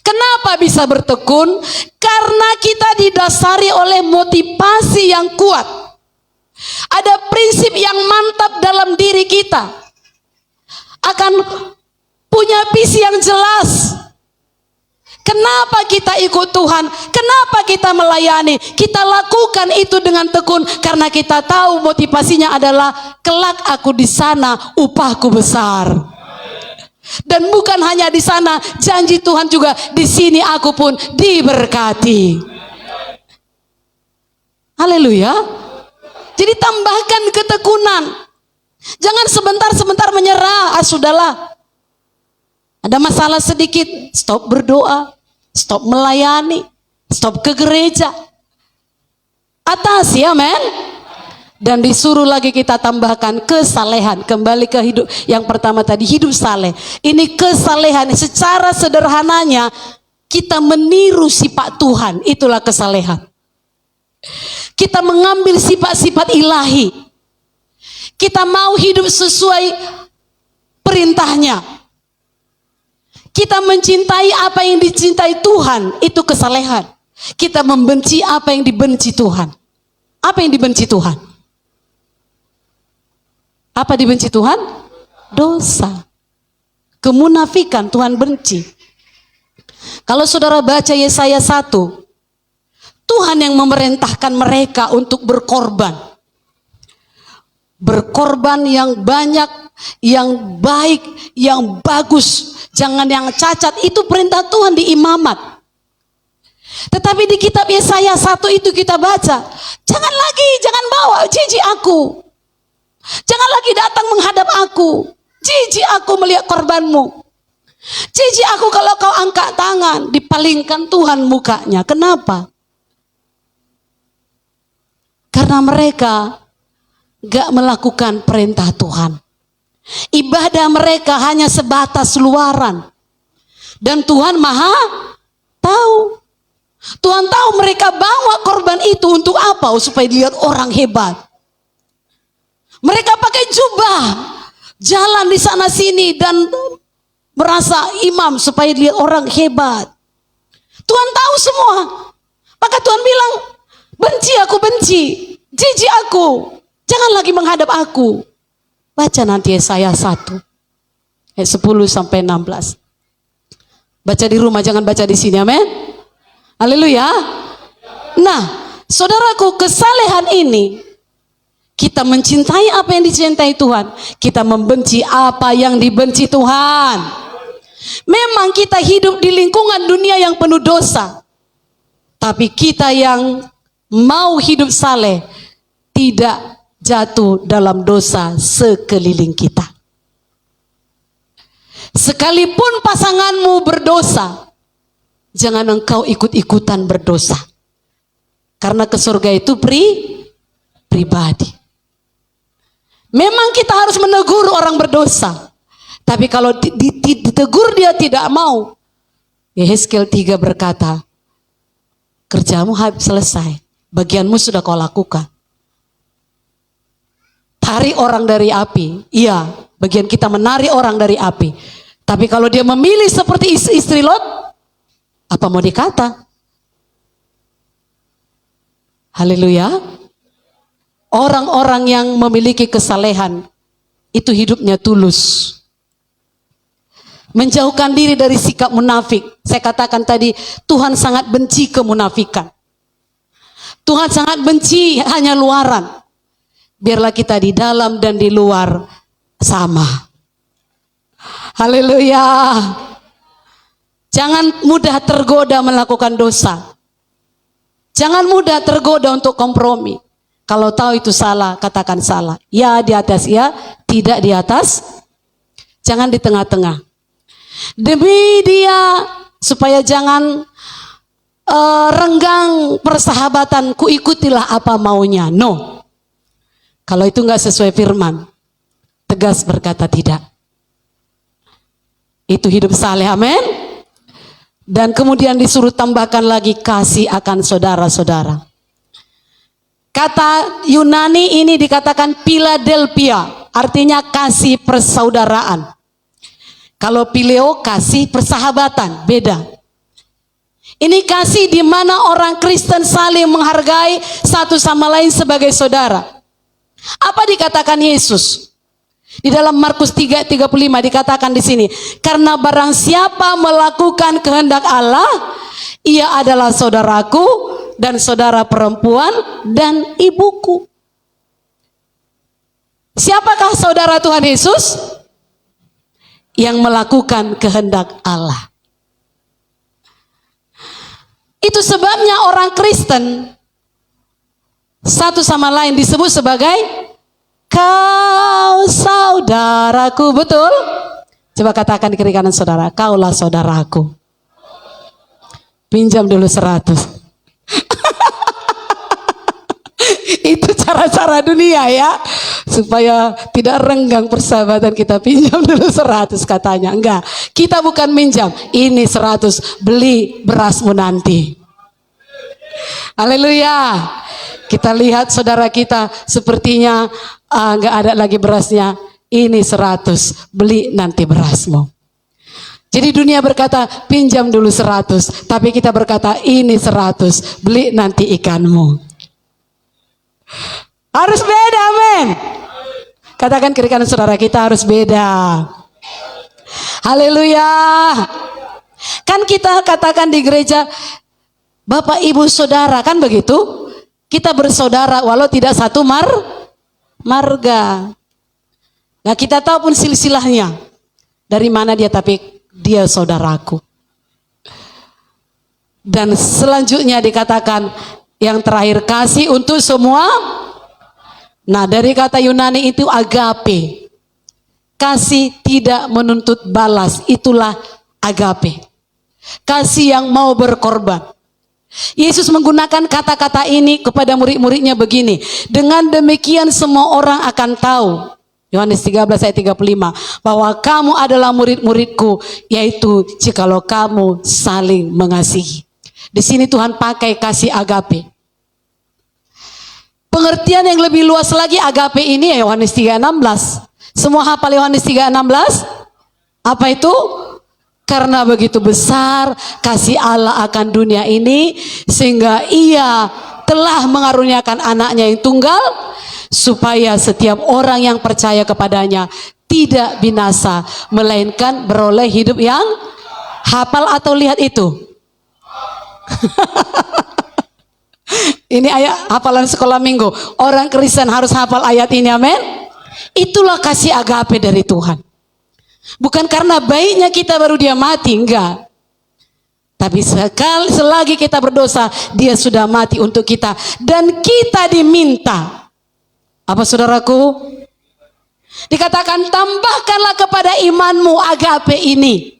Kenapa bisa bertekun? Karena kita didasari oleh motivasi yang kuat. Ada prinsip yang mantap dalam diri kita. Akan punya visi yang jelas. Kenapa kita ikut Tuhan? Kenapa kita melayani? Kita lakukan itu dengan tekun karena kita tahu motivasinya adalah kelak aku di sana, upahku besar. Dan bukan hanya di sana, janji Tuhan juga di sini aku pun diberkati. Haleluya. Jadi tambahkan ketekunan. Jangan sebentar-sebentar menyerah. Sudahlah. Ada masalah sedikit, stop berdoa, stop melayani, stop ke gereja. Atasi, amin. Dan disuruh lagi kita tambahkan kesalehan. Kembali ke hidup yang pertama tadi, hidup saleh. Ini kesalehan, secara sederhananya kita meniru sifat Tuhan, itulah kesalehan. Kita mengambil sifat-sifat ilahi. Kita mau hidup sesuai perintahnya. Kita mencintai apa yang dicintai Tuhan, itu kesalehan. Kita membenci apa yang dibenci Tuhan. Apa yang dibenci Tuhan? Apa dibenci Tuhan? Dosa. Kemunafikan Tuhan benci. Kalau saudara baca Yesaya 1, Tuhan yang memerintahkan mereka untuk berkorban. Berkorban yang banyak, yang baik, yang bagus. Jangan yang cacat, itu perintah Tuhan di imamat. Tetapi di kitab Yesaya 1 itu kita baca, jangan bawa jijik aku. Jangan lagi datang menghadap aku. Jijik aku melihat korbanmu. Jijik aku kalau kau angkat tangan, dipalingkan Tuhan mukanya. Kenapa? Karena mereka gak melakukan perintah Tuhan. Ibadah mereka hanya sebatas luaran. Dan Tuhan maha tahu. Tuhan tahu mereka bawa korban itu untuk apa? Supaya dilihat orang hebat. Mereka pakai jubah, jalan di sana sini dan merasa imam supaya dilihat orang hebat. Tuhan tahu semua. Maka Tuhan bilang, benci aku benci, jijik aku, jangan lagi menghadap aku. Baca nanti Yesaya 1 ayat 10 sampai 16. Baca di rumah, jangan baca di sini, amin. Haleluya. Nah, saudaraku, kesalehan ini, kita mencintai apa yang dicintai Tuhan, kita membenci apa yang dibenci Tuhan. Memang kita hidup di lingkungan dunia yang penuh dosa, tapi kita yang mau hidup saleh tidak jatuh dalam dosa sekeliling kita. Sekalipun pasanganmu berdosa, jangan engkau ikut-ikutan berdosa. Karena ke surga itu pribadi. Memang kita harus menegur orang berdosa. Tapi kalau ditegur dia tidak mau, Yehezkiel 3 berkata, kerjamu habis selesai, bagianmu sudah kau lakukan. Tarik orang dari api, iya, bagian kita menarik orang dari api. Tapi kalau dia memilih seperti istri Lot, apa mau dikata? Haleluya. Orang-orang yang memiliki kesalehan itu hidupnya tulus. Menjauhkan diri dari sikap munafik. Saya katakan tadi, Tuhan sangat benci kemunafikan. Tuhan sangat benci hanya luaran. Biarlah kita di dalam dan di luar sama. Haleluya. Jangan mudah tergoda melakukan dosa. Jangan mudah tergoda untuk kompromi. Kalau tahu itu salah, katakan salah. Ya di atas ya, tidak di atas. Jangan di tengah-tengah. Demi dia, supaya jangan renggang persahabatan, ku ikutilah apa maunya. No. Kalau itu enggak sesuai firman, tegas berkata tidak. Itu hidup saleh, amin. Dan kemudian disuruh tambahkan lagi kasih akan saudara-saudara. Kata Yunani ini dikatakan Philadelphia, artinya kasih persaudaraan. Kalau Phileo kasih persahabatan, beda. Ini kasih di mana orang Kristen saling menghargai satu sama lain sebagai saudara. Apa dikatakan Yesus? Di dalam Markus 3:35 dikatakan di sini, karena barang siapa melakukan kehendak Allah, ia adalah saudaraku dan saudara perempuan dan ibuku. Siapakah saudara Tuhan Yesus? Yang melakukan kehendak Allah. Itu sebabnya orang Kristen satu sama lain disebut sebagai kau saudaraku, betul? Coba katakan di kiri kanan saudara, kaulah saudaraku. Pinjam dulu 100. Itu cara-cara dunia ya, supaya tidak renggang persahabatan kita. Pinjam dulu 100 katanya. Enggak, kita bukan minjam, ini 100 beli berasmu nanti. Haleluya. Kita lihat saudara kita sepertinya enggak ada lagi berasnya, ini 100 beli nanti berasmu. Jadi dunia berkata pinjam dulu 100, tapi kita berkata ini 100 beli nanti ikanmu. Harus beda, amin. Katakan kiri kanan saudara, kita harus beda. Haleluya. Kan kita katakan di gereja, Bapak Ibu Saudara, kan begitu? Kita bersaudara walau tidak satu marga. Nah, kita tahu pun silsilahnya. Dari mana dia, tapi dia saudaraku. Dan selanjutnya dikatakan yang terakhir, kasih untuk semua. Nah, dari kata Yunani itu agape. kasih tidak menuntut balas. Itulah agape. Kasih yang mau berkorban. Yesus menggunakan kata-kata ini kepada murid-muridnya begini. Dengan demikian semua orang akan tahu. Yohanes 13 ayat 35. Bahwa kamu adalah murid-muridku. Yaitu jikalau kamu saling mengasihi. Di sini Tuhan pakai kasih agape. Pengertian yang lebih luas lagi agape ini ya Yohanes 3:16. Semua hafal Yohanes 3:16? Apa itu? Karena begitu besar kasih Allah akan dunia ini sehingga Ia telah mengaruniakan anaknya yang tunggal supaya setiap orang yang percaya kepadanya tidak binasa melainkan beroleh hidup yang hafal atau lihat itu. Ini ayat hafalan sekolah minggu. Orang Kristen harus hafal ayat ini, amin. Itulah kasih agape dari Tuhan. Bukan karena baiknya kita baru dia mati, enggak. Tapi selagi kita berdosa, dia sudah mati untuk kita. Dan kita diminta. Apa saudaraku? Dikatakan tambahkanlah kepada imanmu agape ini.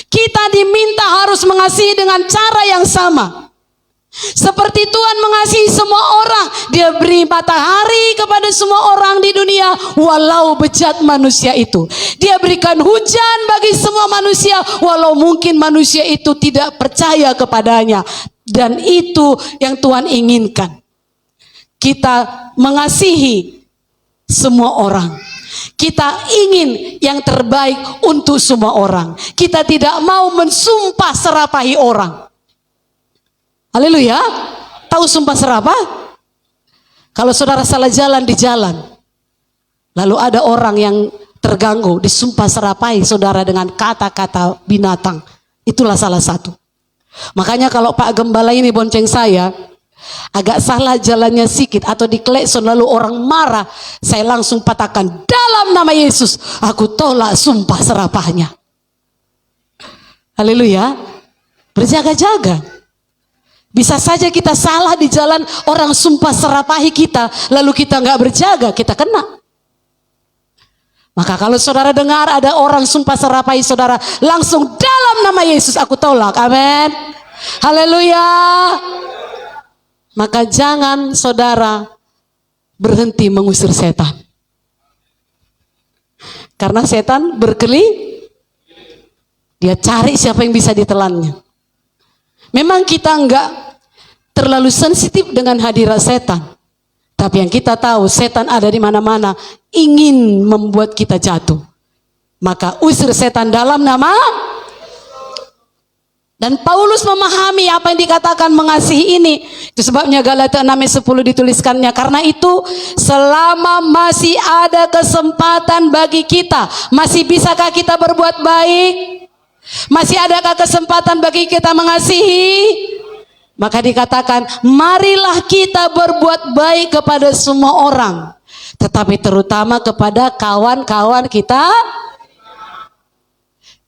Kita diminta harus mengasihi dengan cara yang sama. Seperti Tuhan mengasihi semua orang. Dia beri matahari kepada semua orang di dunia. Walau bejat manusia itu. Dia berikan hujan bagi semua manusia. Walau mungkin manusia itu tidak percaya kepadanya. Dan itu yang Tuhan inginkan. Kita mengasihi semua orang. Kita ingin yang terbaik untuk semua orang. Kita tidak mau mensumpah serapahi orang. Haleluya. Tahu sumpah serapah? Kalau saudara salah jalan di jalan, lalu ada orang yang terganggu, disumpah serapahi saudara dengan kata-kata binatang. Itulah salah satu. Makanya kalau Pak Gembala ini bonceng saya, agak salah jalannya sedikit atau diklekson lalu orang marah, saya langsung patahkan dalam nama Yesus, aku tolak sumpah serapahnya. Haleluya. Berjaga-jaga. Bisa saja kita salah di jalan, orang sumpah serapahi kita, lalu kita nggak berjaga, kita kena. Maka kalau saudara dengar ada orang sumpah serapahi saudara, langsung dalam nama Yesus aku tolak. Amin. Haleluya. Maka jangan saudara berhenti mengusir setan. Karena setan dia cari siapa yang bisa ditelannya. Memang kita enggak terlalu sensitif dengan hadirat setan. Tapi yang kita tahu setan ada di mana-mana, ingin membuat kita jatuh. Maka usir setan dalam nama. Dan Paulus memahami apa yang dikatakan mengasihi ini. Itu sebabnya Galatia 6:10 dituliskannya. Karena itu selama masih ada kesempatan bagi kita, masih bisakah kita berbuat baik? Masih adakah kesempatan bagi kita mengasihi? Maka dikatakan, marilah kita berbuat baik kepada semua orang. Tetapi terutama kepada kawan-kawan kita.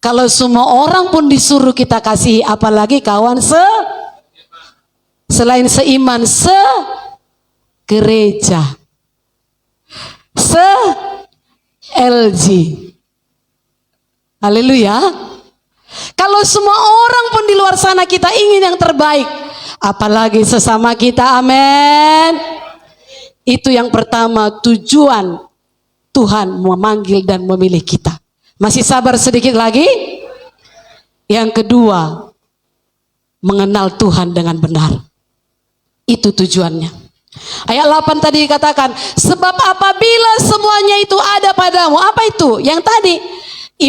Kalau semua orang pun disuruh kita kasihi, apalagi kawan selain seiman, gereja, LG. Haleluya. Kalau semua orang pun di luar sana kita ingin yang terbaik, apalagi sesama kita, amin. Itu yang pertama, tujuan Tuhan memanggil dan memilih kita. Masih sabar sedikit lagi? Yang kedua, mengenal Tuhan dengan benar. Itu tujuannya. Ayat 8 tadi dikatakan, sebab apabila semuanya itu ada padamu, apa itu? Yang tadi,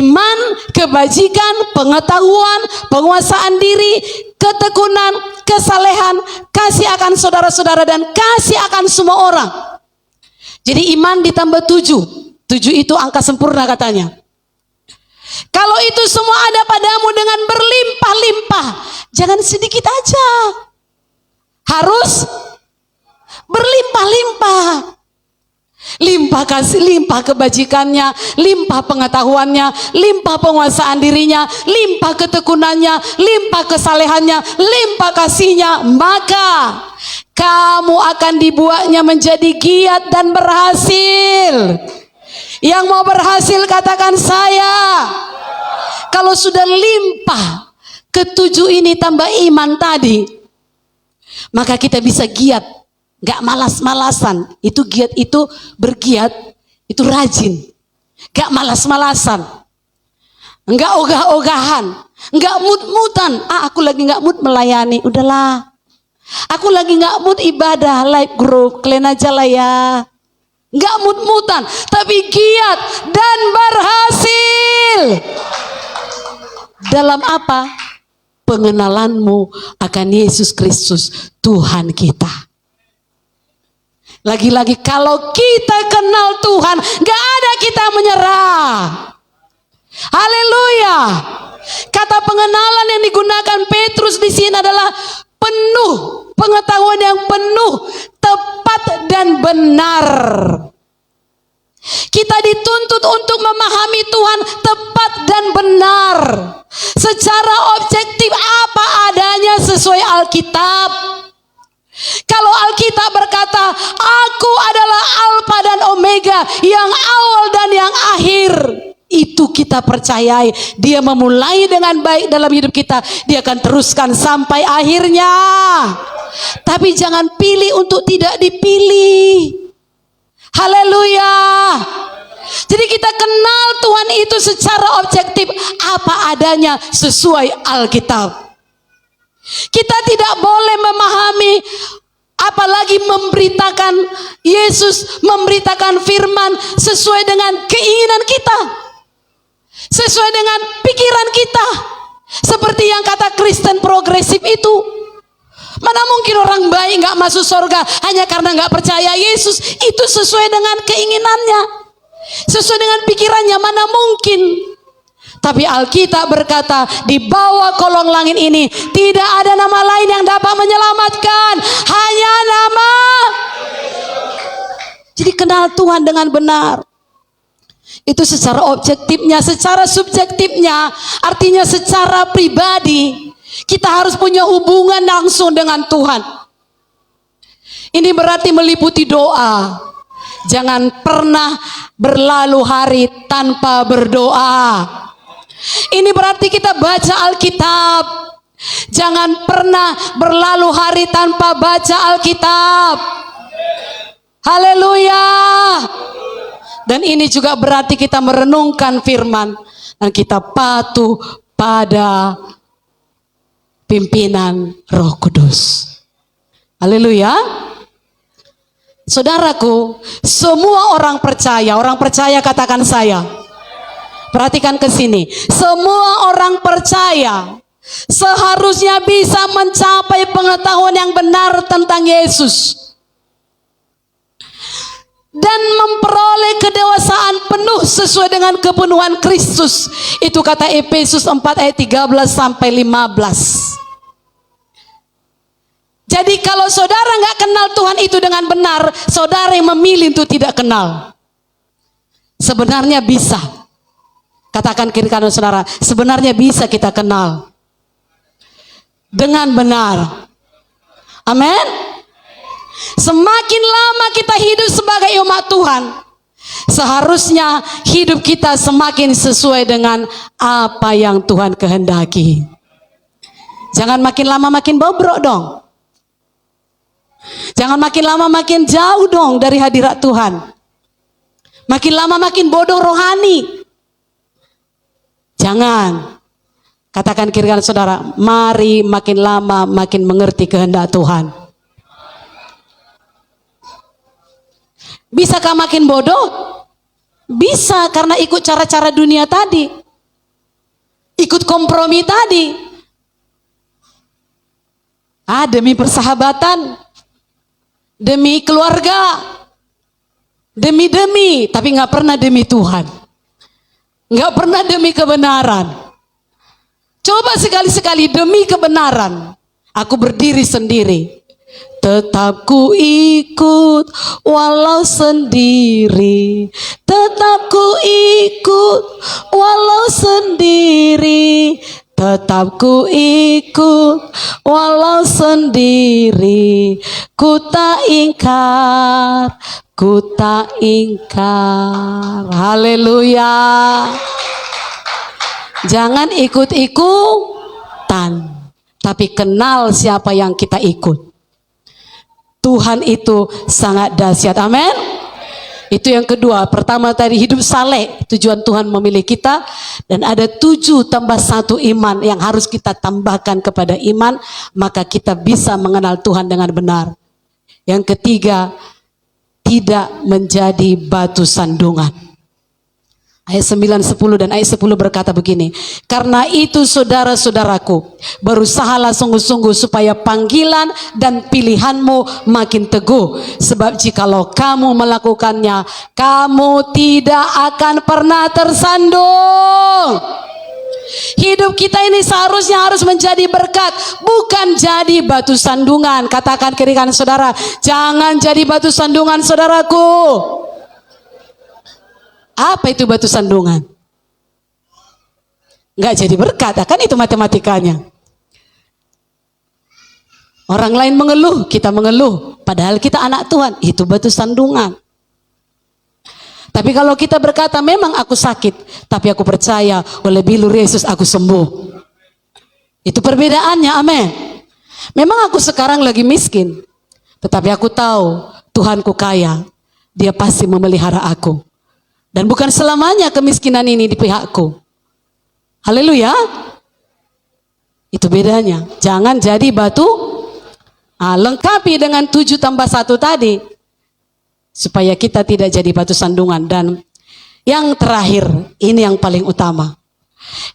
iman, kebajikan, pengetahuan, penguasaan diri, ketekunan, kesalehan, kasih akan saudara-saudara, dan kasih akan semua orang. Jadi iman ditambah 7. 7 itu angka sempurna katanya. Kalau itu semua ada padamu dengan berlimpah-limpah, jangan sedikit aja. Harus berlimpah-limpah. Limpah kasih, limpah kebajikannya, limpah pengetahuannya, limpah penguasaan dirinya, limpah ketekunannya, limpah kesalehannya, limpah kasihnya. Maka kamu akan dibuatnya menjadi giat dan berhasil. Yang mau berhasil katakan saya. Kalau sudah limpah ketujuh ini tambah iman tadi, maka kita bisa giat, gak malas-malasan. Itu giat, itu bergiat, itu rajin, gak malas-malasan, gak ogah-ogahan, gak mut-mutan. Aku lagi gak mood melayani, udahlah. Aku lagi gak mood ibadah, live group, kalian aja lah ya. Gak mut-mutan, tapi giat dan berhasil. Dalam apa? Pengenalanmu akan Yesus Kristus Tuhan kita. Lagi-lagi kalau kita kenal Tuhan, gak ada kita menyerah. Haleluya. Kata pengenalan yang digunakan Petrus di sini adalah penuh, pengetahuan yang penuh, tepat dan benar. Kita dituntut untuk memahami Tuhan tepat dan benar, secara objektif apa adanya sesuai Alkitab. Kalau Alkitab berkata, aku adalah Alfa dan Omega, yang awal dan yang akhir, itu kita percayai. Dia memulai dengan baik dalam hidup kita, dia akan teruskan sampai akhirnya. Tapi jangan pilih untuk tidak dipilih. Haleluya. Jadi kita kenal Tuhan itu secara objektif, apa adanya sesuai Alkitab. Kita tidak boleh memahami, apalagi memberitakan Yesus, memberitakan firman sesuai dengan keinginan kita, sesuai dengan pikiran kita. Seperti yang kata Kristen progresif itu. Mana mungkin orang baik gak masuk surga hanya karena gak percaya Yesus. Itu sesuai dengan keinginannya, sesuai dengan pikirannya, mana mungkin. Tapi Alkitab berkata, di bawah kolong langit ini tidak ada nama lain yang dapat menyelamatkan, hanya nama. Jadi kenal Tuhan dengan benar. Itu secara objektifnya. Secara subjektifnya, artinya secara pribadi, kita harus punya hubungan langsung dengan Tuhan. Ini berarti meliputi doa. Jangan pernah berlalu hari tanpa berdoa. Ini berarti kita baca Alkitab. Jangan pernah berlalu hari tanpa baca Alkitab. Haleluya. Dan ini juga berarti kita merenungkan firman, dan kita patuh pada pimpinan Roh Kudus. Haleluya. Saudaraku, semua orang percaya katakan saya. Perhatikan ke sini. Semua orang percaya seharusnya bisa mencapai pengetahuan yang benar tentang Yesus dan memperoleh kedewasaan penuh sesuai dengan kepenuhan Kristus. Itu kata Efesus 4 ayat 13 sampai 15. Jadi kalau saudara nggak kenal Tuhan itu dengan benar, saudara yang memilih untuk tidak kenal. Sebenarnya bisa. Katakan kiri kanan saudara, sebenarnya bisa kita kenal dengan benar. Amin. Semakin lama kita hidup sebagai umat Tuhan, seharusnya hidup kita semakin sesuai dengan apa yang Tuhan kehendaki. Jangan makin lama makin bobrok dong. Jangan makin lama makin jauh dong dari hadirat Tuhan. Makin lama makin bodoh rohani. Jangan. Katakan kiri kanan saudara, mari makin lama makin mengerti kehendak Tuhan. Bisakah makin bodoh? Bisa, karena ikut cara-cara dunia tadi. Ikut kompromi tadi. Demi persahabatan, demi keluarga, demi, tapi nggak pernah demi Tuhan, nggak pernah demi kebenaran. Coba sekali-sekali demi kebenaran, aku berdiri sendiri, tetap ku ikut walau sendiri, tetap ku ikut walau sendiri, tetap ku ikut walau sendiri. Ku tak ingkar, ku tak ingkar. Haleluya. Jangan ikut-ikutan, tapi kenal siapa yang kita ikut. Tuhan itu sangat dahsyat. Amin. Itu yang kedua. Pertama tadi hidup saleh, tujuan Tuhan memilih kita. Dan ada 7 tambah 1 iman yang harus kita tambahkan kepada iman, maka kita bisa mengenal Tuhan dengan benar. Yang ketiga, tidak menjadi batu sandungan. Ayat 9, 10 dan ayat 10 berkata begini. Karena itu saudara-saudaraku, berusahalah sungguh-sungguh supaya panggilan dan pilihanmu makin teguh. Sebab jikalau kamu melakukannya, kamu tidak akan pernah tersandung. Hidup kita ini seharusnya harus menjadi berkat, bukan jadi batu sandungan. Katakan kiri kanan saudara, jangan jadi batu sandungan saudaraku. Apa itu batu sandungan? Nggak jadi berkat, kan itu matematikanya. Orang lain mengeluh, kita mengeluh, padahal kita anak Tuhan, itu batu sandungan. Tapi kalau kita berkata, memang aku sakit, tapi aku percaya oleh bilur Yesus aku sembuh. Itu perbedaannya, amin. Memang aku sekarang lagi miskin, tetapi aku tahu Tuhanku kaya, Dia pasti memelihara aku. Dan bukan selamanya kemiskinan ini di pihakku. Haleluya. Itu bedanya. Jangan jadi batu. Lengkapi dengan 7 tambah 1 tadi. Supaya kita tidak jadi batu sandungan. Dan yang terakhir, ini yang paling utama.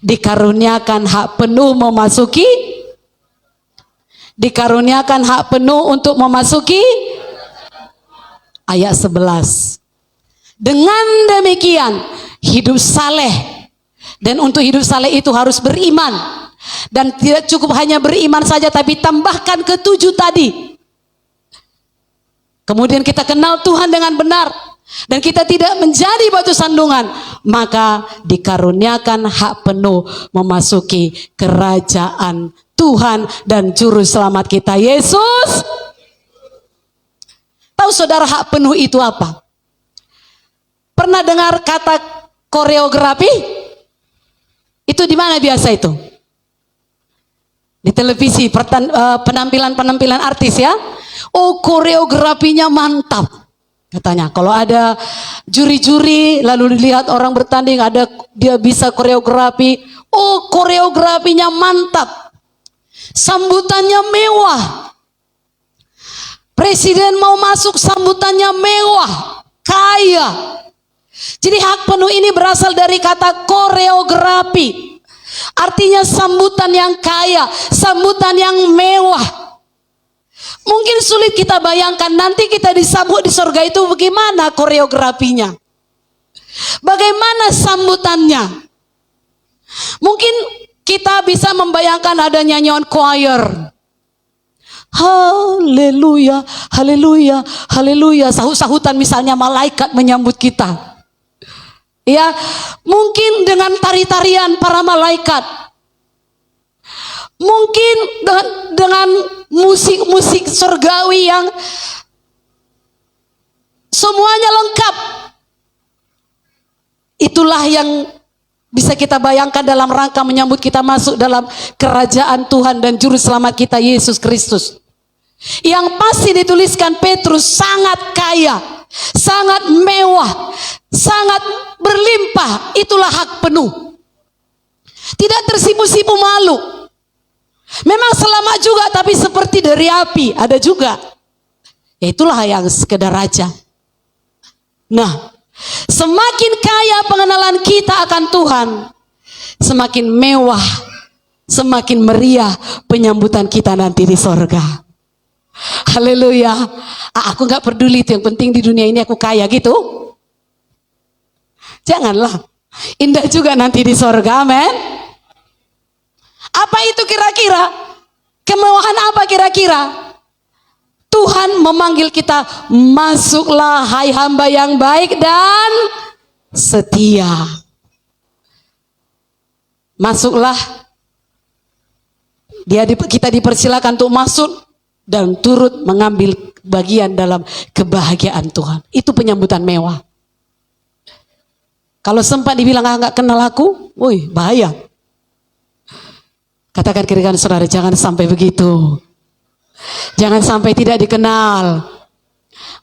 Dikaruniakan hak penuh memasuki. Dikaruniakan hak penuh untuk memasuki. Ayat 11. Dengan demikian hidup saleh, dan untuk hidup saleh itu harus beriman, dan tidak cukup hanya beriman saja, tapi tambahkan ke-7 tadi. Kemudian kita kenal Tuhan dengan benar, dan kita tidak menjadi batu sandungan, maka dikaruniakan hak penuh memasuki kerajaan Tuhan dan Juru Selamat kita Yesus. Tahu saudara hak penuh itu apa? Pernah dengar kata koreografi? Itu di mana biasa itu? Di televisi, penampilan-penampilan artis ya. Oh, koreografinya mantap. Katanya, kalau ada juri-juri lalu dilihat orang bertanding, ada dia bisa koreografi. Oh, koreografinya mantap. Sambutannya mewah. Presiden mau masuk, sambutannya mewah, kaya. Jadi hak penuh ini berasal dari kata koreografi. Artinya sambutan yang kaya, sambutan yang mewah. Mungkin sulit kita bayangkan nanti kita disambut di surga itu bagaimana koreografinya. Bagaimana sambutannya. Mungkin kita bisa membayangkan ada nyanyian choir. Haleluya, haleluya, haleluya. Sahut-sahutan misalnya malaikat menyambut kita. Ya, mungkin dengan tari-tarian para malaikat. Mungkin dengan musik-musik surgawi yang semuanya lengkap. Itulah yang bisa kita bayangkan dalam rangka menyambut kita masuk dalam kerajaan Tuhan dan Juru Selamat kita Yesus Kristus. Yang pasti dituliskan Petrus sangat kaya, sangat mewah, sangat berlimpah. Itulah hak penuh. Tidak tersipu-sipu malu. Memang selamat juga, tapi seperti dari api. Ada juga. Ya itulah yang sekedar raja. Nah, semakin kaya pengenalan kita akan Tuhan, semakin mewah, semakin meriah penyambutan kita nanti di sorga. Haleluya. Aku gak peduli itu, yang penting di dunia ini aku kaya gitu. Janganlah. Indah juga nanti di sorga, amin. Apa itu kira-kira? Kemewahan apa kira-kira? Tuhan memanggil kita, masuklah hai hamba yang baik dan setia. Masuklah Kita dipersilakan untuk masuk dan turut mengambil bagian dalam kebahagiaan Tuhan. Itu penyambutan mewah. Kalau sempat dibilang nggak kenal aku, woi bahaya. Katakan kiri kanan saudara, jangan sampai begitu. Jangan sampai tidak dikenal.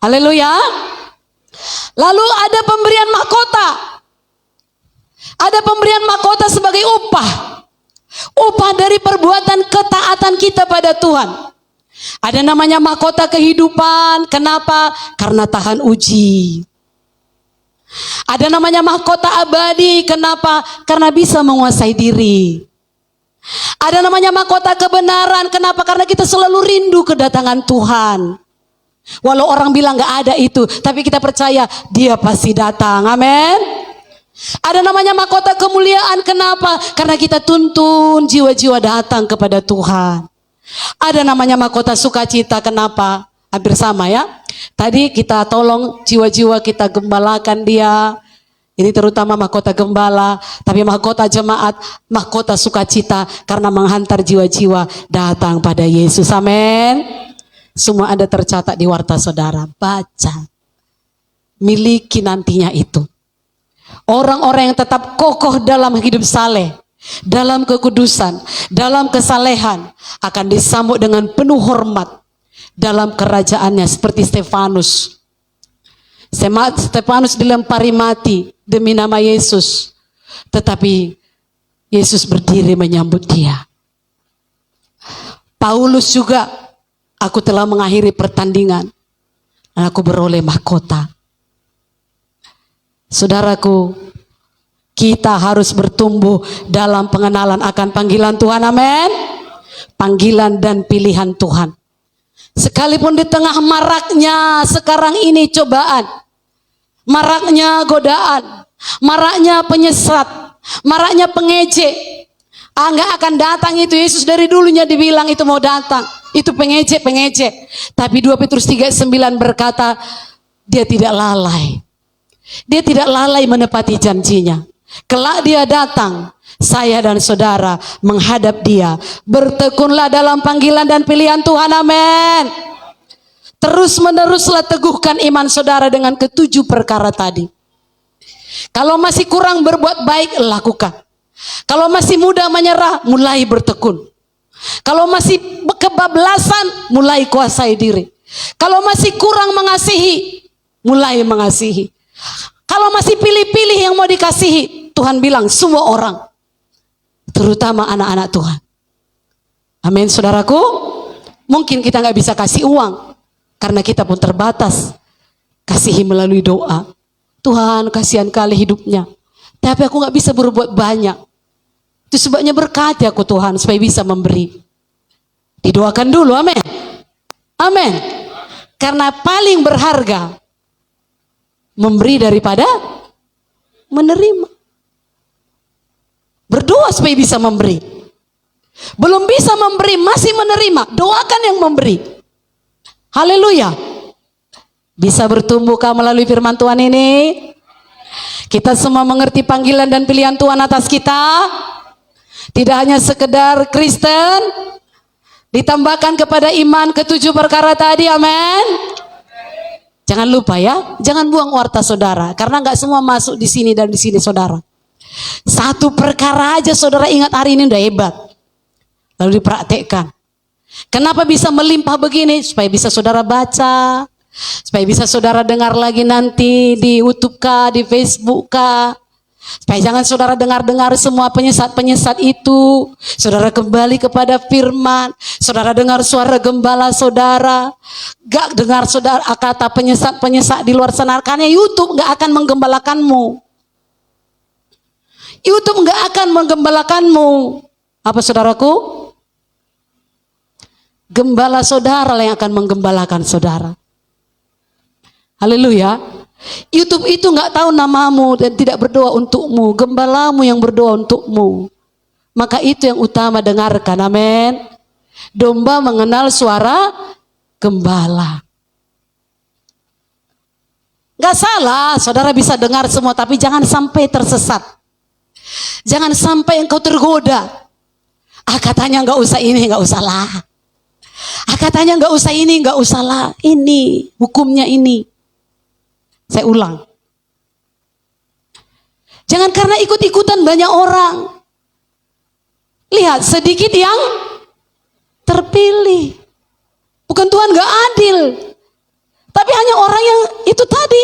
Haleluya. Lalu ada pemberian mahkota. Ada pemberian mahkota sebagai upah. Upah dari perbuatan ketaatan kita pada Tuhan. Ada namanya mahkota kehidupan. Kenapa? Karena tahan uji. Ada namanya mahkota abadi. Kenapa? Karena bisa menguasai diri. Ada namanya mahkota kebenaran. Kenapa? Karena kita selalu rindu kedatangan Tuhan. Walau orang bilang gak ada itu, tapi kita percaya Dia pasti datang. Amin. Ada namanya mahkota kemuliaan. Kenapa? Karena kita tuntun jiwa-jiwa datang kepada Tuhan. Ada namanya mahkota sukacita. Kenapa? Hampir sama ya. Tadi kita tolong jiwa-jiwa, kita gembalakan dia. Ini terutama mahkota gembala. Tapi mahkota jemaat, mahkota sukacita. Karena menghantar jiwa-jiwa datang pada Yesus. Amin. Semua ada tercatat di warta saudara. Baca. Miliki nantinya itu. Orang-orang yang tetap kokoh dalam hidup saleh, dalam kekudusan, dalam kesalehan, akan disambut dengan penuh hormat dalam kerajaannya seperti Stefanus. Stefanus dilempari mati demi nama Yesus, tetapi Yesus berdiri menyambut dia. Paulus juga, aku telah mengakhiri pertandingan dan aku beroleh mahkota. Saudaraku, kita harus bertumbuh dalam pengenalan akan panggilan Tuhan. Amin. Panggilan dan pilihan Tuhan. Sekalipun di tengah maraknya sekarang ini cobaan, maraknya godaan, maraknya penyesat, maraknya pengejek, nggak akan datang itu. Yesus dari dulunya dibilang itu mau datang, itu pengejek. Tapi 2 Petrus 3:9 berkata, Dia tidak lalai. Dia tidak lalai menepati janjinya. Kelak Dia datang, saya dan saudara menghadap Dia. Bertekunlah dalam panggilan dan pilihan Tuhan. Amin. Terus meneruslah teguhkan iman saudara dengan ketujuh perkara tadi. Kalau masih kurang berbuat baik, lakukan. Kalau masih muda menyerah, mulai bertekun. Kalau masih kebablasan, mulai kuasai diri. Kalau masih kurang mengasihi, mulai mengasihi. Kalau masih pilih-pilih yang mau dikasihi, Tuhan bilang semua orang, terutama anak-anak Tuhan. Amin saudaraku. Mungkin kita gak bisa kasih uang, karena kita pun terbatas. Kasihi melalui doa. Tuhan kasihan kali hidupnya, tapi aku gak bisa berbuat banyak. Itu sebabnya berkati aku Tuhan, supaya bisa memberi. Didoakan dulu, amin. Amin. Karena paling berharga memberi daripada menerima. Berdoa supaya bisa memberi. Belum bisa memberi, masih menerima. Doakan yang memberi. Haleluya. Bisa bertumbuhkah melalui firman Tuhan ini? Kita semua mengerti panggilan dan pilihan Tuhan atas kita. Tidak hanya sekedar Kristen, ditambahkan kepada iman ketujuh perkara tadi. Amin. Jangan lupa ya, jangan buang warta saudara, karena nggak semua masuk di sini dan di sini saudara. Satu perkara aja saudara ingat hari ini udah hebat. Lalu dipraktekkan. Kenapa bisa melimpah begini? Supaya bisa saudara baca, supaya bisa saudara dengar lagi nanti di YouTube kah, di Facebook kah. Supaya jangan saudara dengar-dengar semua penyesat-penyesat itu. Saudara kembali kepada firman. Saudara dengar suara gembala saudara. Gak dengar saudara kata penyesat-penyesat di luar sana. Karena YouTube gak akan menggembalakanmu. YouTube gak akan menggembalakanmu. Apa saudaraku? Gembala saudara yang akan menggembalakan saudara. Haleluya. YouTube itu nggak tahu namamu dan tidak berdoa untukmu. Gembalamu yang berdoa untukmu. Maka itu yang utama, dengarkan. Amin. Domba mengenal suara gembala. Gak salah, saudara bisa dengar semua, tapi jangan sampai tersesat. Jangan sampai engkau tergoda. Katanya nggak usah ini, nggak usah lah. Katanya nggak usah ini, nggak usah lah. Ini hukumnya ini. Saya ulang. Jangan karena ikut-ikutan banyak orang. Lihat, sedikit yang terpilih. Bukan Tuhan gak adil. Tapi hanya orang yang itu tadi.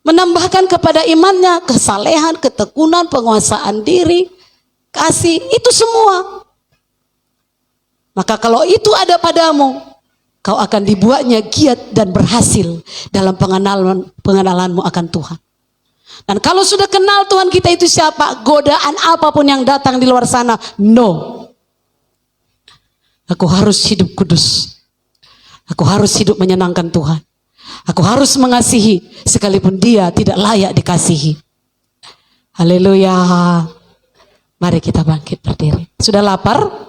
Menambahkan kepada imannya kesalehan, ketekunan, penguasaan diri, kasih. Itu semua. Maka kalau itu ada padamu, kau akan dibuatnya giat dan berhasil dalam pengenalanmu akan Tuhan. Dan kalau sudah kenal Tuhan kita itu siapa, godaan apapun yang datang di luar sana, no. Aku harus hidup kudus. Aku harus hidup menyenangkan Tuhan. Aku harus mengasihi sekalipun dia tidak layak dikasihi. Haleluya. Mari kita bangkit berdiri. Sudah lapar?